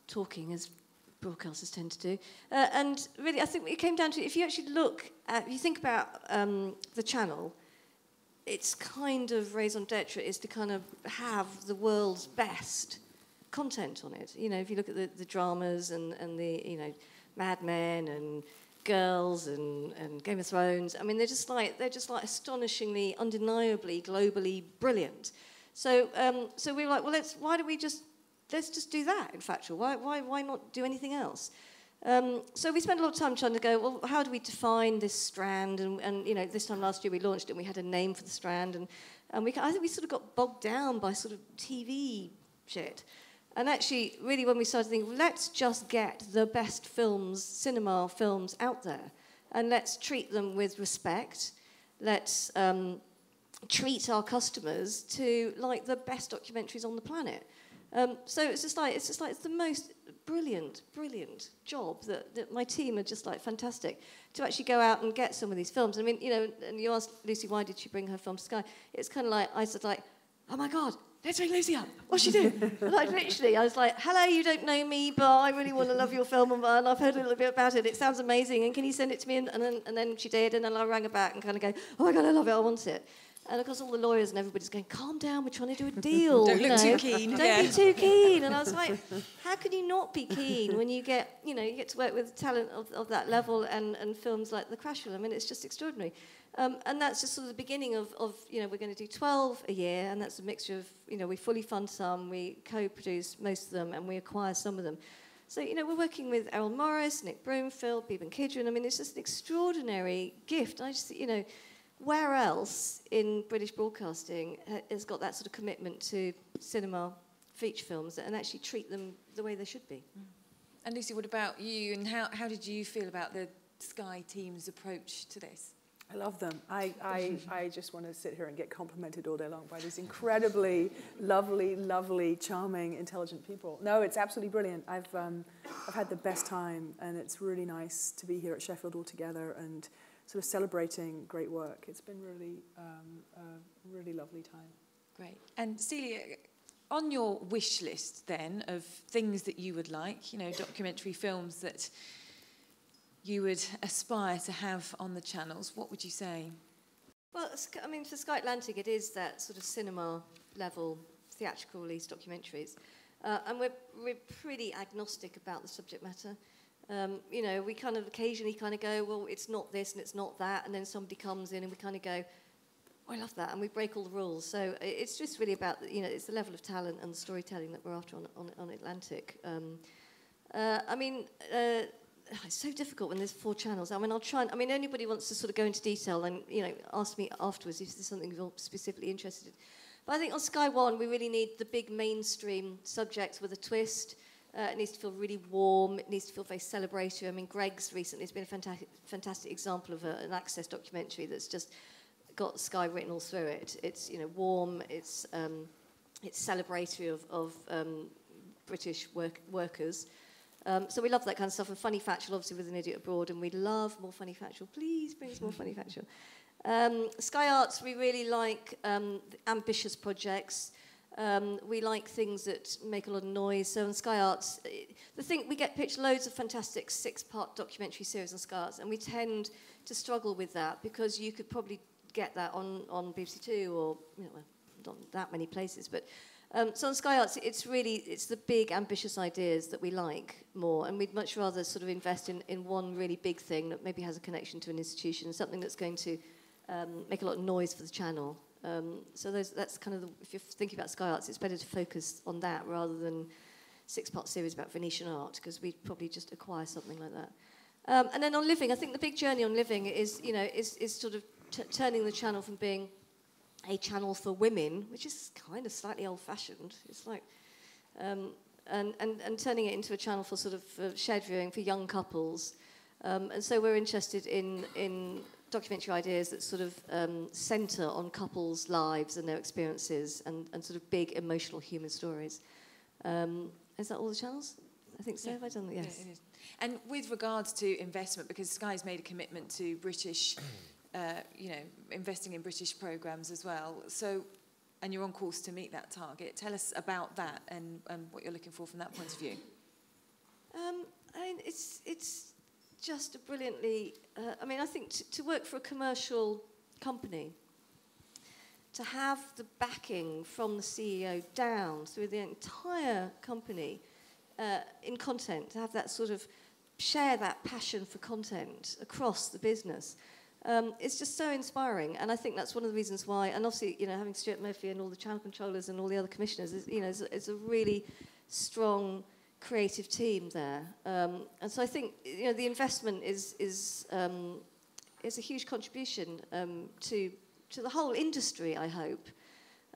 talking, as broadcasters tend to do. And really, I think it came down to, if you actually if you think about the channel, its kind of raison d'etre is to kind of have the world's best content on it. If you look at the dramas and the, Mad Men and Girls and Game of Thrones, I mean, they're just like astonishingly, undeniably, globally brilliant. So we were like, well, let's just do that in Factual. Why not do anything else? So we spent a lot of time trying to go, well, how do we define this strand? And this time last year we launched it and we had a name for the strand. And I think we sort of got bogged down by sort of TV shit. And actually, really, when we started thinking, well, let's just get the best films, cinema films out there. And let's treat them with respect. Let's treat our customers to, like, the best documentaries on the planet. So it's the most brilliant job that my team are just like fantastic to actually go out and get some of these films. I mean, and you asked Lucy why did she bring her film to Sky. It's kind of like I said, like, oh my God, let's ring Lucy up. What's she doing? Like literally, I was like, hello, you don't know me, but I really want to love your film and I've heard a little bit about it. It sounds amazing, and can you send it to me? And then she did, and then I rang her back and kind of go, oh my God, I love it, I want it. And of course, all the lawyers and everybody's going, calm down, we're trying to do a deal. Don't look too keen. Don't be too keen. And I was like, how can you not be keen when you get to work with talent of that level and films like The Crash Film? I mean, it's just extraordinary. And that's just sort of the beginning of we're going to do 12 a year, and that's a mixture of, we fully fund some, we co-produce most of them, and we acquire some of them. So, we're working with Errol Morris, Nick Broomfield, Beeben Kidron. I mean, it's just an extraordinary gift. I just, where else in British broadcasting has got that sort of commitment to cinema feature films and actually treat them the way they should be? And Lucy, what about you? And how did you feel about the Sky team's approach to this? I love them. I just want to sit here and get complimented all day long by these incredibly lovely, charming, intelligent people. No, it's absolutely brilliant. I've had the best time, and it's really nice to be here at Sheffield all together and sort of celebrating great work. It's been really a really lovely time. Great. And Celia, on your wish list then of things that you would like, documentary films that you would aspire to have on the channels, what would you say? Well, I mean, for Sky Atlantic, it is that sort of cinema level theatrical release documentaries. And we're pretty agnostic about the subject matter. We kind of occasionally go, well, it's not this and it's not that, and then somebody comes in and we kind of go, oh, I love that, and we break all the rules. So it's just really about, it's the level of talent and the storytelling that we're after on Atlantic. It's so difficult when there's 4 channels. I mean, I'll try and, anybody wants to sort of go into detail and, ask me afterwards if there's something you're specifically interested in. But I think on Sky One, we really need the big mainstream subjects with a twist. It needs to feel really warm. It needs to feel very celebratory. I mean, Greg's recently has been a fantastic example of an Access documentary that's just got Sky written all through it. It's warm. It's celebratory of British workers. So we love that kind of stuff. And Funny Factual, obviously, with An Idiot Abroad, and we love more Funny Factual. Please bring us more Funny Factual. Sky Arts, we really like ambitious projects. We like things that make a lot of noise. So on Sky Arts, we get pitched loads of fantastic 6-part documentary series on Sky Arts, and we tend to struggle with that because you could probably get that on BBC Two or not that many places. But so on Sky Arts, it's the big ambitious ideas that we like more, and we'd much rather sort of invest in one really big thing that maybe has a connection to an institution, something that's going to make a lot of noise for the channel. So that's kind of, if you're thinking about Sky Arts, it's better to focus on that rather than 6-part series about Venetian art, because we'd probably just acquire something like that. And then on Living, I think the big journey on Living is sort of turning the channel from being a channel for women, which is kind of slightly old-fashioned. It's like, and turning it into a channel for sort of shared viewing for young couples. And so we're interested in documentary ideas that sort of centre on couples' lives and their experiences and sort of big emotional human stories. Is that all the channels? I think so. Yeah. Have I done that? Yes. Yeah, it is. And with regards to investment, because Sky's made a commitment to British, investing in British programmes as well. So, and you're on course to meet that target. Tell us about that and what you're looking for from that point of view. I mean, it's just a brilliantly. I think to work for a commercial company, to have the backing from the CEO down through the entire company in content, to have that sort of share that passion for content across the business, it's just so inspiring. And I think that's one of the reasons why. And obviously, having Stuart Murphy and all the channel controllers and all the other commissioners is a really strong creative team there. And so I think the investment is a huge contribution to the whole industry, I hope.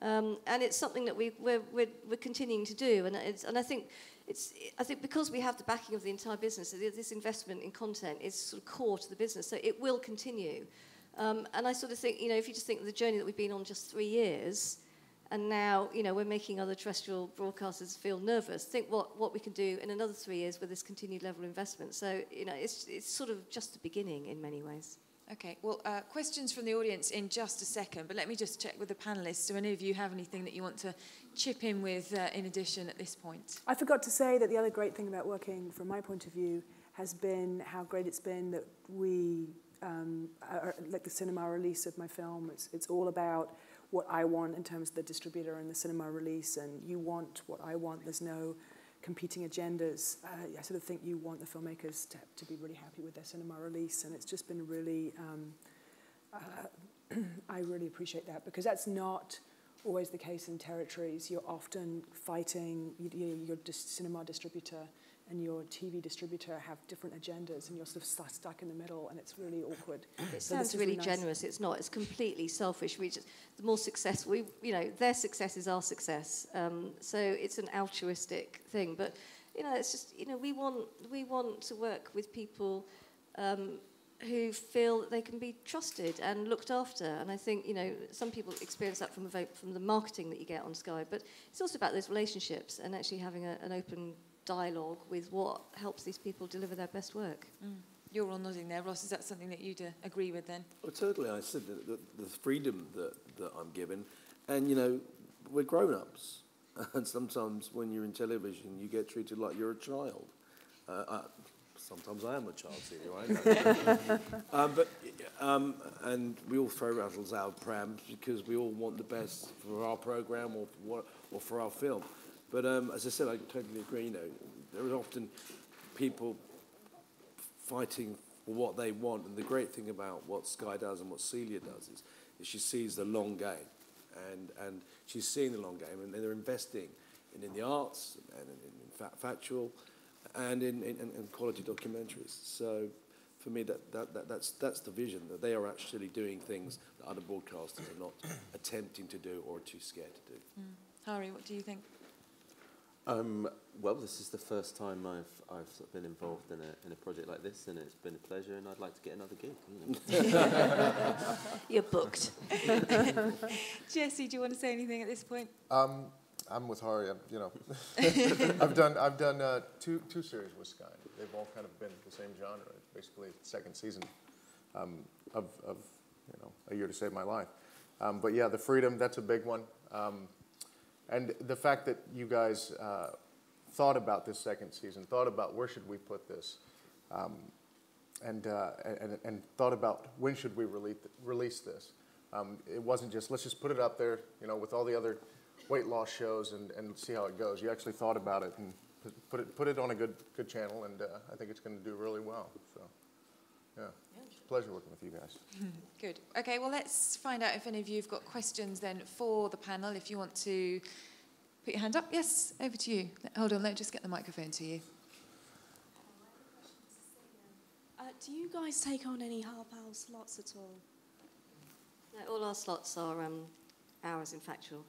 And it's something that we're continuing to do. And I think because we have the backing of the entire business, this investment in content is sort of core to the business, so it will continue. And I sort of think, if you just think of the journey that we've been on just 3 years, and now, we're making other terrestrial broadcasters feel nervous. Think what we can do in another 3 years with this continued level of investment. So, it's sort of just the beginning in many ways. Okay, well, questions from the audience in just a second, but let me just check with the panellists. Do any of you have anything that you want to chip in with in addition at this point? I forgot to say that the other great thing about working from my point of view has been how great it's been that we, like the cinema release of my film, it's all about what I want in terms of the distributor and the cinema release, and you want what I want. There's no competing agendas. I sort of think you want the filmmakers to be really happy with their cinema release, and it's just been really, I really appreciate that, because that's not always the case in territories. You're often fighting, your cinema distributor and your TV distributor have different agendas, and you're sort of stuck in the middle, and it's really awkward. It sounds really nice. Generous. It's not. It's completely selfish. The more successful, their success is our success. So it's an altruistic thing. But it's just we want to work with people who feel that they can be trusted and looked after. And I think some people experience that from the marketing that you get on Sky, but it's also about those relationships and actually having an open dialogue with what helps these people deliver their best work. You're all nodding there, Ross. Is that something that you'd agree with then? Well, totally. I said the freedom that I'm given, and we're grown-ups, and sometimes when you're in television, you get treated like you're a child. Sometimes I am a child, and we all throw rattles out of prams because we all want the best for our program or for our film. But as I said, I totally agree. There are often people fighting for what they want, and the great thing about what Sky does and what Celia does is she sees the long game, and she's seeing the long game, and they're investing in the arts and in Factual, and in quality documentaries. So for me, that's the vision, that they are actually doing things that other broadcasters are not attempting to do or are too scared to do. Hari, what do you think? Well, this is the first time I've sort of been involved in a project like this, and it's been a pleasure, and I'd like to get another gig. You're booked. Jesse, do you want to say anything at this point? I'm with Hari. I've done two series with Sky. They've all kind of been the same genre. It's basically the second season of A Year to Save My Life. But yeah, the freedom, that's a big one. And the fact that you guys thought about this second season, thought about where should we put this, and thought about when should we release this. It wasn't just, let's just put it up there, with all the other weight loss shows and see how it goes. You actually thought about it and put it on a good channel, and I think it's going to do really well. So, yeah. Pleasure working with you guys. Good. Okay, well, let's find out if any of you have got questions then for the panel. If you want to put your hand up. Yes, over to you. Hold on, let me just get the microphone to you. Do you guys take on any half-hour slots at all? No, all our slots are hours in Factual.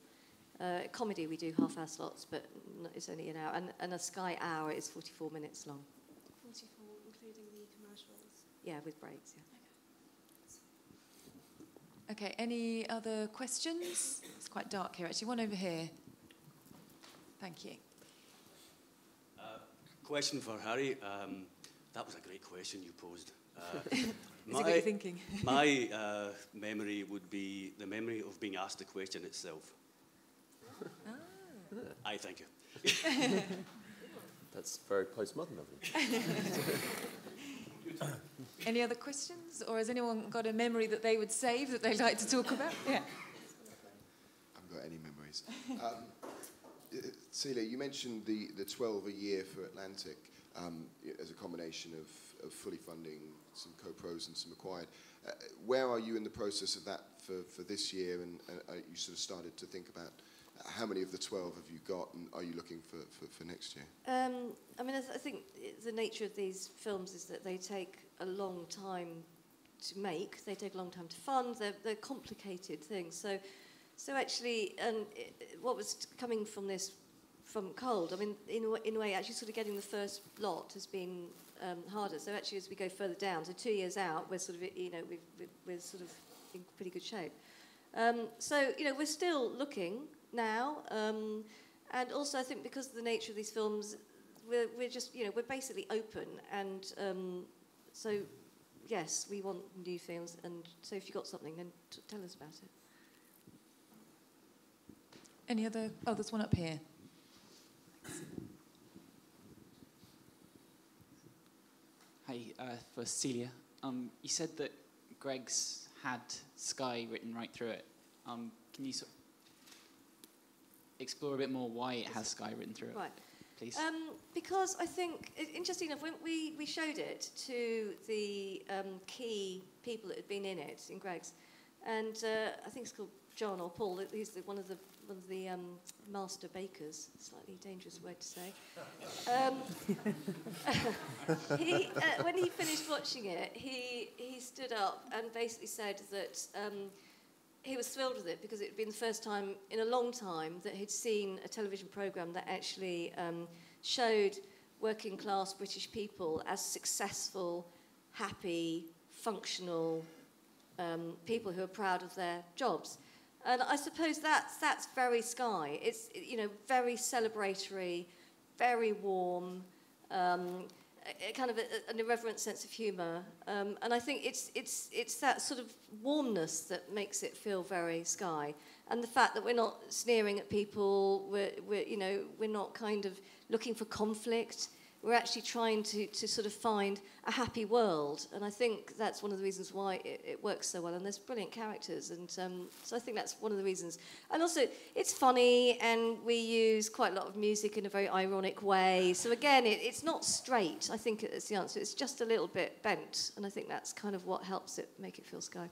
Comedy, we do half-hour slots, but it's only an hour. And a Sky hour is 44 minutes long. 44, including the commercials? Yeah, with breaks, yeah. Okay, any other questions? It's quite dark here, actually. One over here. Thank you. Question for Harry. That was a great question you posed. Is it what you're thinking? My memory would be the memory of being asked the question itself. Ah. I thank you. That's very postmodern of you. Any other questions? Or has anyone got a memory that they would save that they'd like to talk about? Yeah. I haven't got any memories. Celia, you mentioned the 12 a year for Atlantic as a combination of fully funding, some co-pros and some acquired. Where are you in the process of that for this year? And you sort of started to think about how many of the 12 have you got, and are you looking for next year? I mean, I think the nature of these films is that they take a long time to make. They take a long time to fund. They're complicated things. So actually, what was coming from this, from Cold, I mean, in a way, actually sort of getting the first lot has been harder. So actually, as we go further down, so 2 years out, we're sort of, we're sort of in pretty good shape. So, we're still looking now, and also I think because of the nature of these films, we're just, we're basically open, and so yes, we want new things, and so if you've got something, then tell us about it. Any other? Oh, there's one up here. Hi, for Celia. You said that Greg's had Sky written right through it. Can you sort of explore a bit more why it has Sky written through it? Right. Please. Because I think, interesting enough, when we showed it to the key people that had been in it, in Greg's, and I think it's called John or Paul, he's one of the master bakers, slightly dangerous word to say. When he finished watching it, he stood up and basically said that he was thrilled with it because it had been the first time in a long time that he'd seen a television programme that actually showed working class British people as successful, happy, functional people who are proud of their jobs. And I suppose that's very Sky. It's very celebratory, very warm, kind of an irreverent sense of humour, and I think it's that sort of warmness that makes it feel very Sky, and the fact that we're not sneering at people, we're not kind of looking for conflict. We're actually trying to sort of find a happy world, and I think that's one of the reasons why it works so well, and there's brilliant characters, and so I think that's one of the reasons. And also, it's funny, and we use quite a lot of music in a very ironic way, so again, it's not straight, I think it's the answer, it's just a little bit bent, and I think that's kind of what helps it make it feel Sky.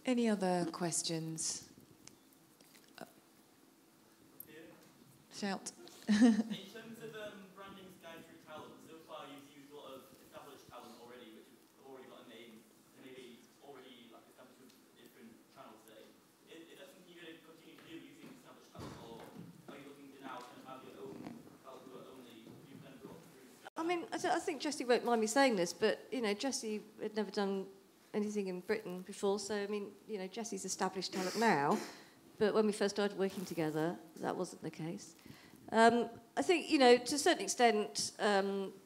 Any other questions? Shout. In terms of branding Sky through talent, so far you've used a lot of established talent already, which have already got a name, and maybe already like established with different channels today. Is that something you're going to continue to do using established talent, or are you looking to now kind of have your own talent who are only you've kind of brought through? I mean, I think Jessie won't mind me saying this, but, Jessie had never done anything in Britain before, so, I mean, Jessie's established talent now, but when we first started working together, that wasn't the case. I think, to a certain extent,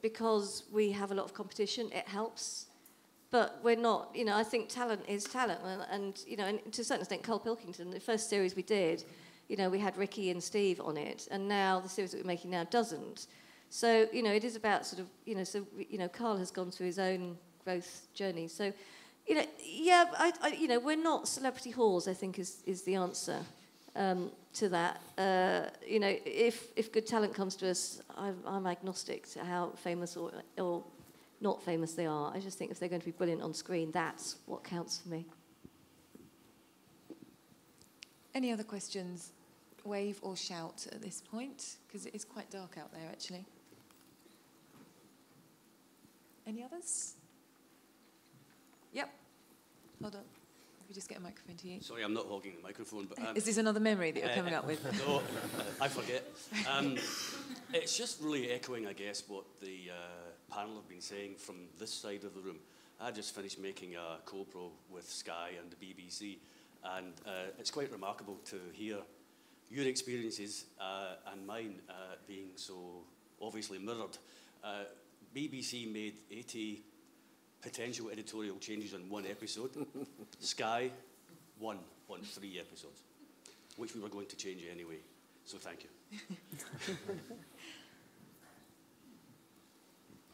because we have a lot of competition, it helps. But we're not, I think talent is talent. And to a certain extent, Carl Pilkington, the first series we did, we had Ricky and Steve on it. And now the series that we're making now doesn't. So, it is about sort of, Carl has gone through his own growth journey. So, we're not celebrity whores, I think, is the answer. To that, if good talent comes to us, I'm agnostic to how famous or not famous they are. I just think if they're going to be brilliant on screen, that's what counts for me. Any other questions? Wave or shout at this point, because it is quite dark out there, actually. Any others? Yep. Hold on. We just get a microphone to you. Sorry, I'm not hogging the microphone, but... is this another memory that you're coming up with? No, I forget. It's just really echoing, I guess, what the panel have been saying from this side of the room. I just finished making a co-pro with Sky and the BBC, and it's quite remarkable to hear your experiences and mine being so obviously mirrored. BBC made 80 potential editorial changes on one episode. Sky, one on 3 episodes, which we were going to change anyway. So thank you.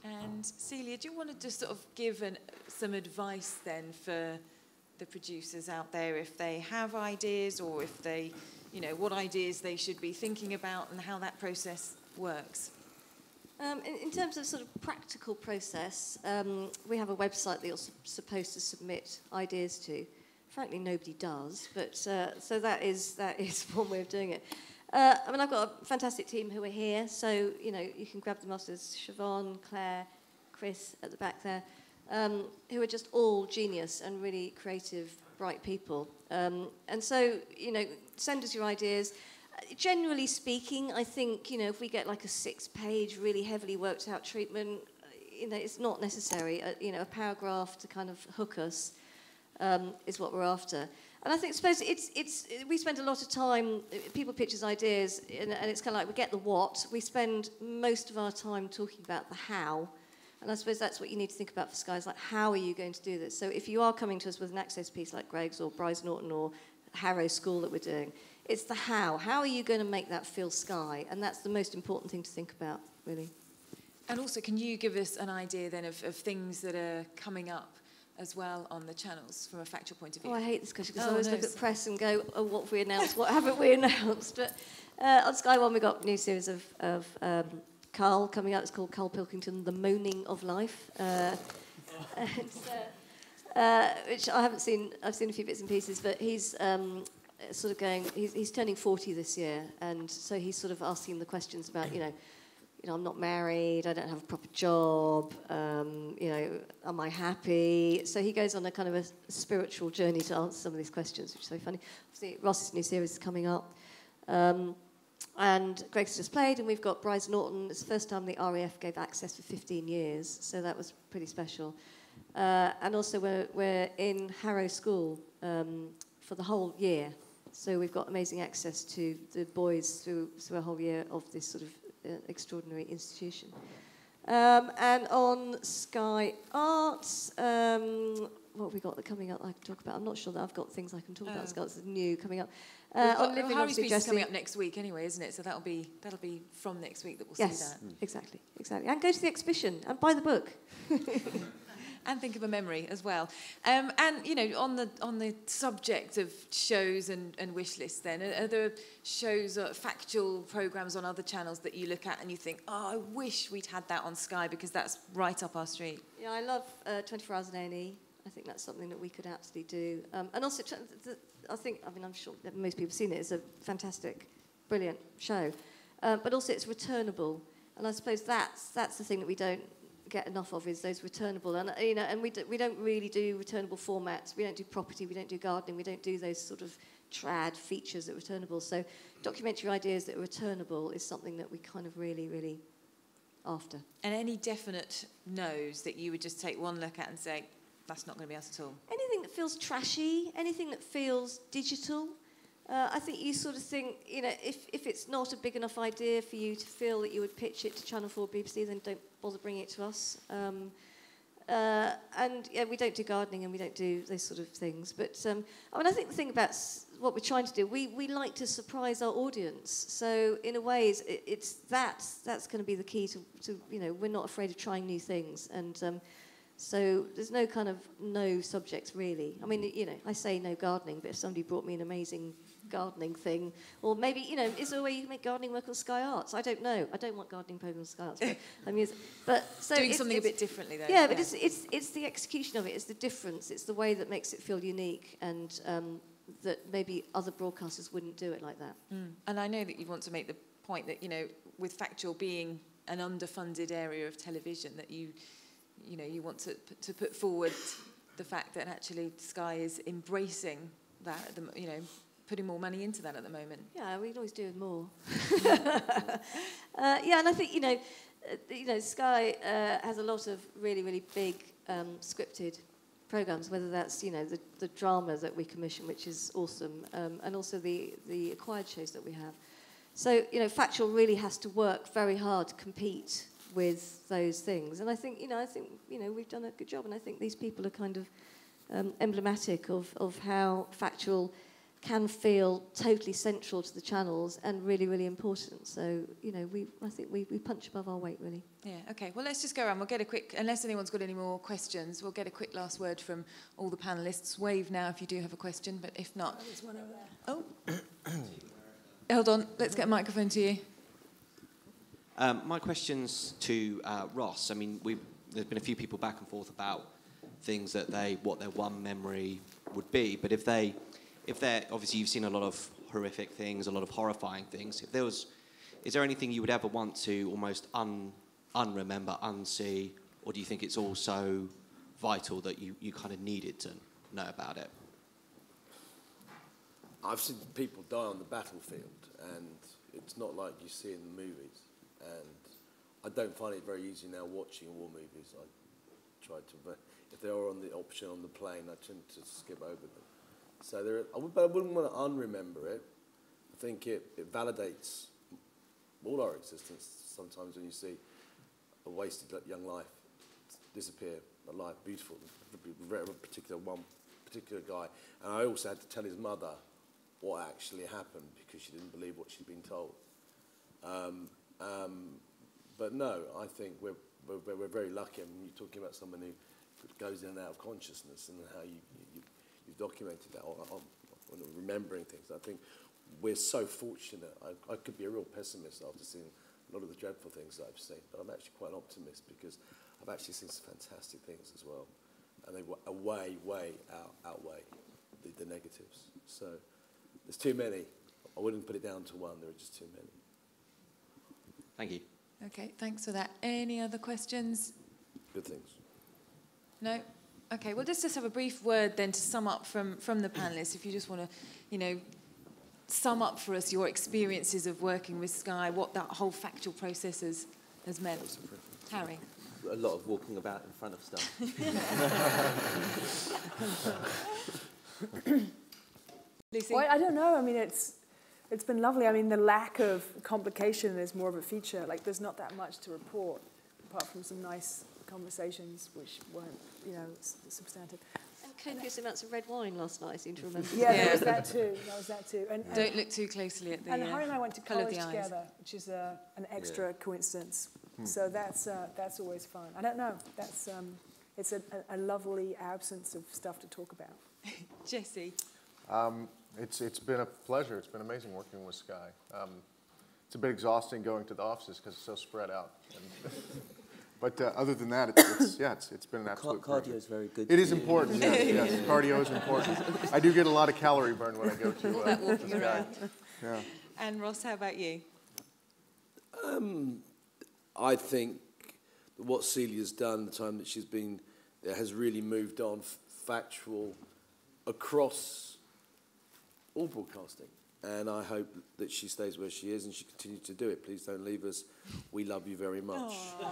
And Celia, do you want to just sort of give some advice then for the producers out there, if they have ideas, or if they, you know, what ideas they should be thinking about and how that process works? In terms of sort of practical process, we have a website that you're supposed to submit ideas to. Frankly, nobody does, but so that is one way of doing it. I mean, I've got a fantastic team who are here, so you know you can grab them off. There's Siobhan, Claire, Chris at the back there, who are just all genius and really creative, bright people. And so you know, send us your ideas. Generally speaking, I think, you know, if we get like a 6-page, really heavily worked out treatment, you know, it's not necessary. You know, a paragraph to kind of hook us is what we're after. And I suppose we spend a lot of time, people pitch us ideas, and it's kind of like we get the what. We spend most of our time talking about the how. And I suppose that's what you need to think about for Sky, is like, how are you going to do this? So if you are coming to us with an access piece like Greg's or Bryce Norton or Harrow School that we're doing, it's the how. How are you going to make that feel Sky? And that's the most important thing to think about, really. And also, can you give us an idea then of things that are coming up as well on the channels from a factual point of view? Oh, I hate this question because I always look at the press and go, oh, what have we announced? What haven't we announced? But on Sky One, we've got a new series of Carl coming out. It's called Carl Pilkington, The Moaning of Life. Which I haven't seen. I've seen a few bits and pieces, but he's sort of going. He's turning 40 this year, and so he's sort of asking the questions about, you know, I'm not married. I don't have a proper job. You know, am I happy? So he goes on a kind of a spiritual journey to answer some of these questions, which is so funny. Obviously, Ross's new series is coming up. And Greg's just played, and we've got Bryce Norton. It's the first time the RAF gave access for 15 years, so that was pretty special. And also we're in Harrow School for the whole year. So we've got amazing access to the boys through a whole year of this sort of extraordinary institution. And on Sky Arts, what have we got coming up I can talk about? I'm not sure that I've got things I can talk about. Sky Arts is new coming up. Harry's piece is coming up next week anyway, isn't it? So that'll be from next week that we'll see that. Exactly. And go to the exhibition and buy the book. And think of a memory as well. And you know, on the subject of shows and wish lists, then are there shows or factual programs on other channels that you look at and you think, oh, I wish we'd had that on Sky because that's right up our street? Yeah, I love 24 Hours in A&E. I think that's something that we could absolutely do. And also, I'm sure that most people have seen it. It's a fantastic, brilliant show. But also, it's returnable. And I suppose that's the thing that we don't get enough of, is those returnable. And you know, and we don't really do returnable formats. We don't do property. We don't do gardening. We don't do those sort of trad features that are returnable. So documentary ideas that are returnable is something that we kind of really, really after. And any definite no's that you would just take one look at and say, that's not going to be us at all? Anything that feels trashy, anything that feels digital. I think you sort of think, you know, if it's not a big enough idea for you to feel that you would pitch it to Channel 4 BBC, then don't bother bringing it to us. And yeah, we don't do gardening and we don't do those sort of things. But I mean, I think the thing about what we're trying to do, we like to surprise our audience. So in a way, that's going to be the key to you know, we're not afraid of trying new things. And so there's no kind of no subjects really. I mean, you know, I say no gardening, but if somebody brought me an amazing gardening thing, or maybe, you know, is there a way you can make gardening work on Sky Arts? I don't know. I don't want gardening programs on Sky Arts, but I mean, so doing something a bit differently though. Yeah, but it's the execution of it. It's the difference. It's the way that makes it feel unique, and that maybe other broadcasters wouldn't do it like that. And I know that you want to make the point that, you know, with Factual being an underfunded area of television, that you want to put forward the fact that actually Sky is embracing that, you know, putting more money into that at the moment. Yeah, we'd always do more. Yeah, and I think, you know, Sky has a lot of really, really big scripted programs, whether that's the drama that we commission, which is awesome, and also the acquired shows that we have. So Factual really has to work very hard to compete with those things, and I think we've done a good job, and I think these people are kind of emblematic of how Factual can feel totally central to the channels and really, really important. So, I think we punch above our weight, really. Yeah, okay. Well, let's just go around. We'll get a quick, unless anyone's got any more questions, we'll get a quick last word from all the panellists. Wave now if you do have a question, but if not... There's one over there. Oh. Hold on. Let's get a microphone to you. My question's to Ross. I mean, there's been a few people back and forth about things that what their one memory would be, but if they're obviously you've seen a lot of horrific things, a lot of horrifying things. Is there anything you would ever want to almost unremember, unsee, or do you think it's all so vital that you kind of needed to know about it? I've seen people die on the battlefield, and it's not like you see in the movies. And I don't find it very easy now watching war movies. I try to, but if they are on the option on the plane, I tend to skip over them. So I wouldn't want to unremember it. I think it validates all our existence. Sometimes when you see a wasted young life disappear, a life beautiful, a particular guy, and I also had to tell his mother what actually happened because she didn't believe what she'd been told. But no, I think we're very lucky. I mean, you're talking about someone who goes in and out of consciousness and how you've documented that on remembering things. I think we're so fortunate. I could be a real pessimist after seeing a lot of the dreadful things that I've seen, but I'm actually quite an optimist because I've actually seen some fantastic things as well, and they way outweigh the negatives. So there's too many. I wouldn't put it down to one. There are just too many. Thank you. Okay, thanks for that. Any other questions? Good things. No? Okay, well, let's just have a brief word then to sum up from the panellists. If you just want to, sum up for us your experiences of working with Sky, what that whole Factual process has meant. Harry? A lot of walking about in front of stuff. Lucy? Well, I don't know. I mean, it's been lovely. I mean, the lack of complication is more of a feature. Like, there's not that much to report, apart from some nice conversations, which weren't, substantive. And copious amounts of red wine last night, I seem to remember. Yeah, there was that too. And don't look too closely at the And Harry and I went to colour of college the eyes. together, which is an extra coincidence. So that's always fun. I don't know. That's it's a lovely absence of stuff to talk about. Jesse? It's been a pleasure. It's been amazing working with Sky. It's a bit exhausting going to the offices because it's so spread out. But other than that, it's been an absolute pleasure. Cardio is very good. It is important. Yes, cardio is important. I do get a lot of calorie burn when I go to Sky. Yeah. And Ross, how about you? I think what Celia's done, the time that she's been there, has really moved on Factual across all broadcasting. And I hope that she stays where she is and she continues to do it. Please don't leave us. We love you very much. We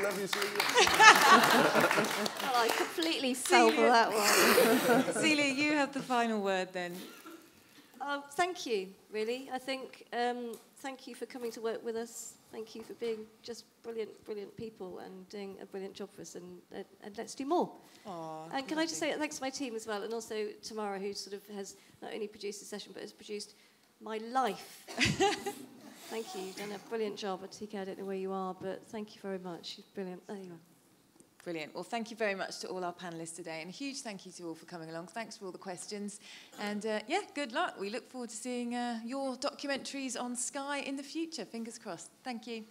love you, Celia. Well, I completely fell for that one. Celia, you have the final word then. Thank you, really. I think thank you for coming to work with us. Thank you for being just brilliant people and doing a brilliant job for us. And let's do more. Aww, and can I just say thanks to my team as well, and also Tamara, who sort of has not only produced the session, but has produced my life. Thank you. You've done a brilliant job. TK, I don't know where you are, but thank you very much. You're brilliant. There you are. Brilliant. Well, thank you very much to all our panellists today, and a huge thank you to all for coming along. Thanks for all the questions. And good luck. We look forward to seeing your documentaries on Sky in the future. Fingers crossed. Thank you.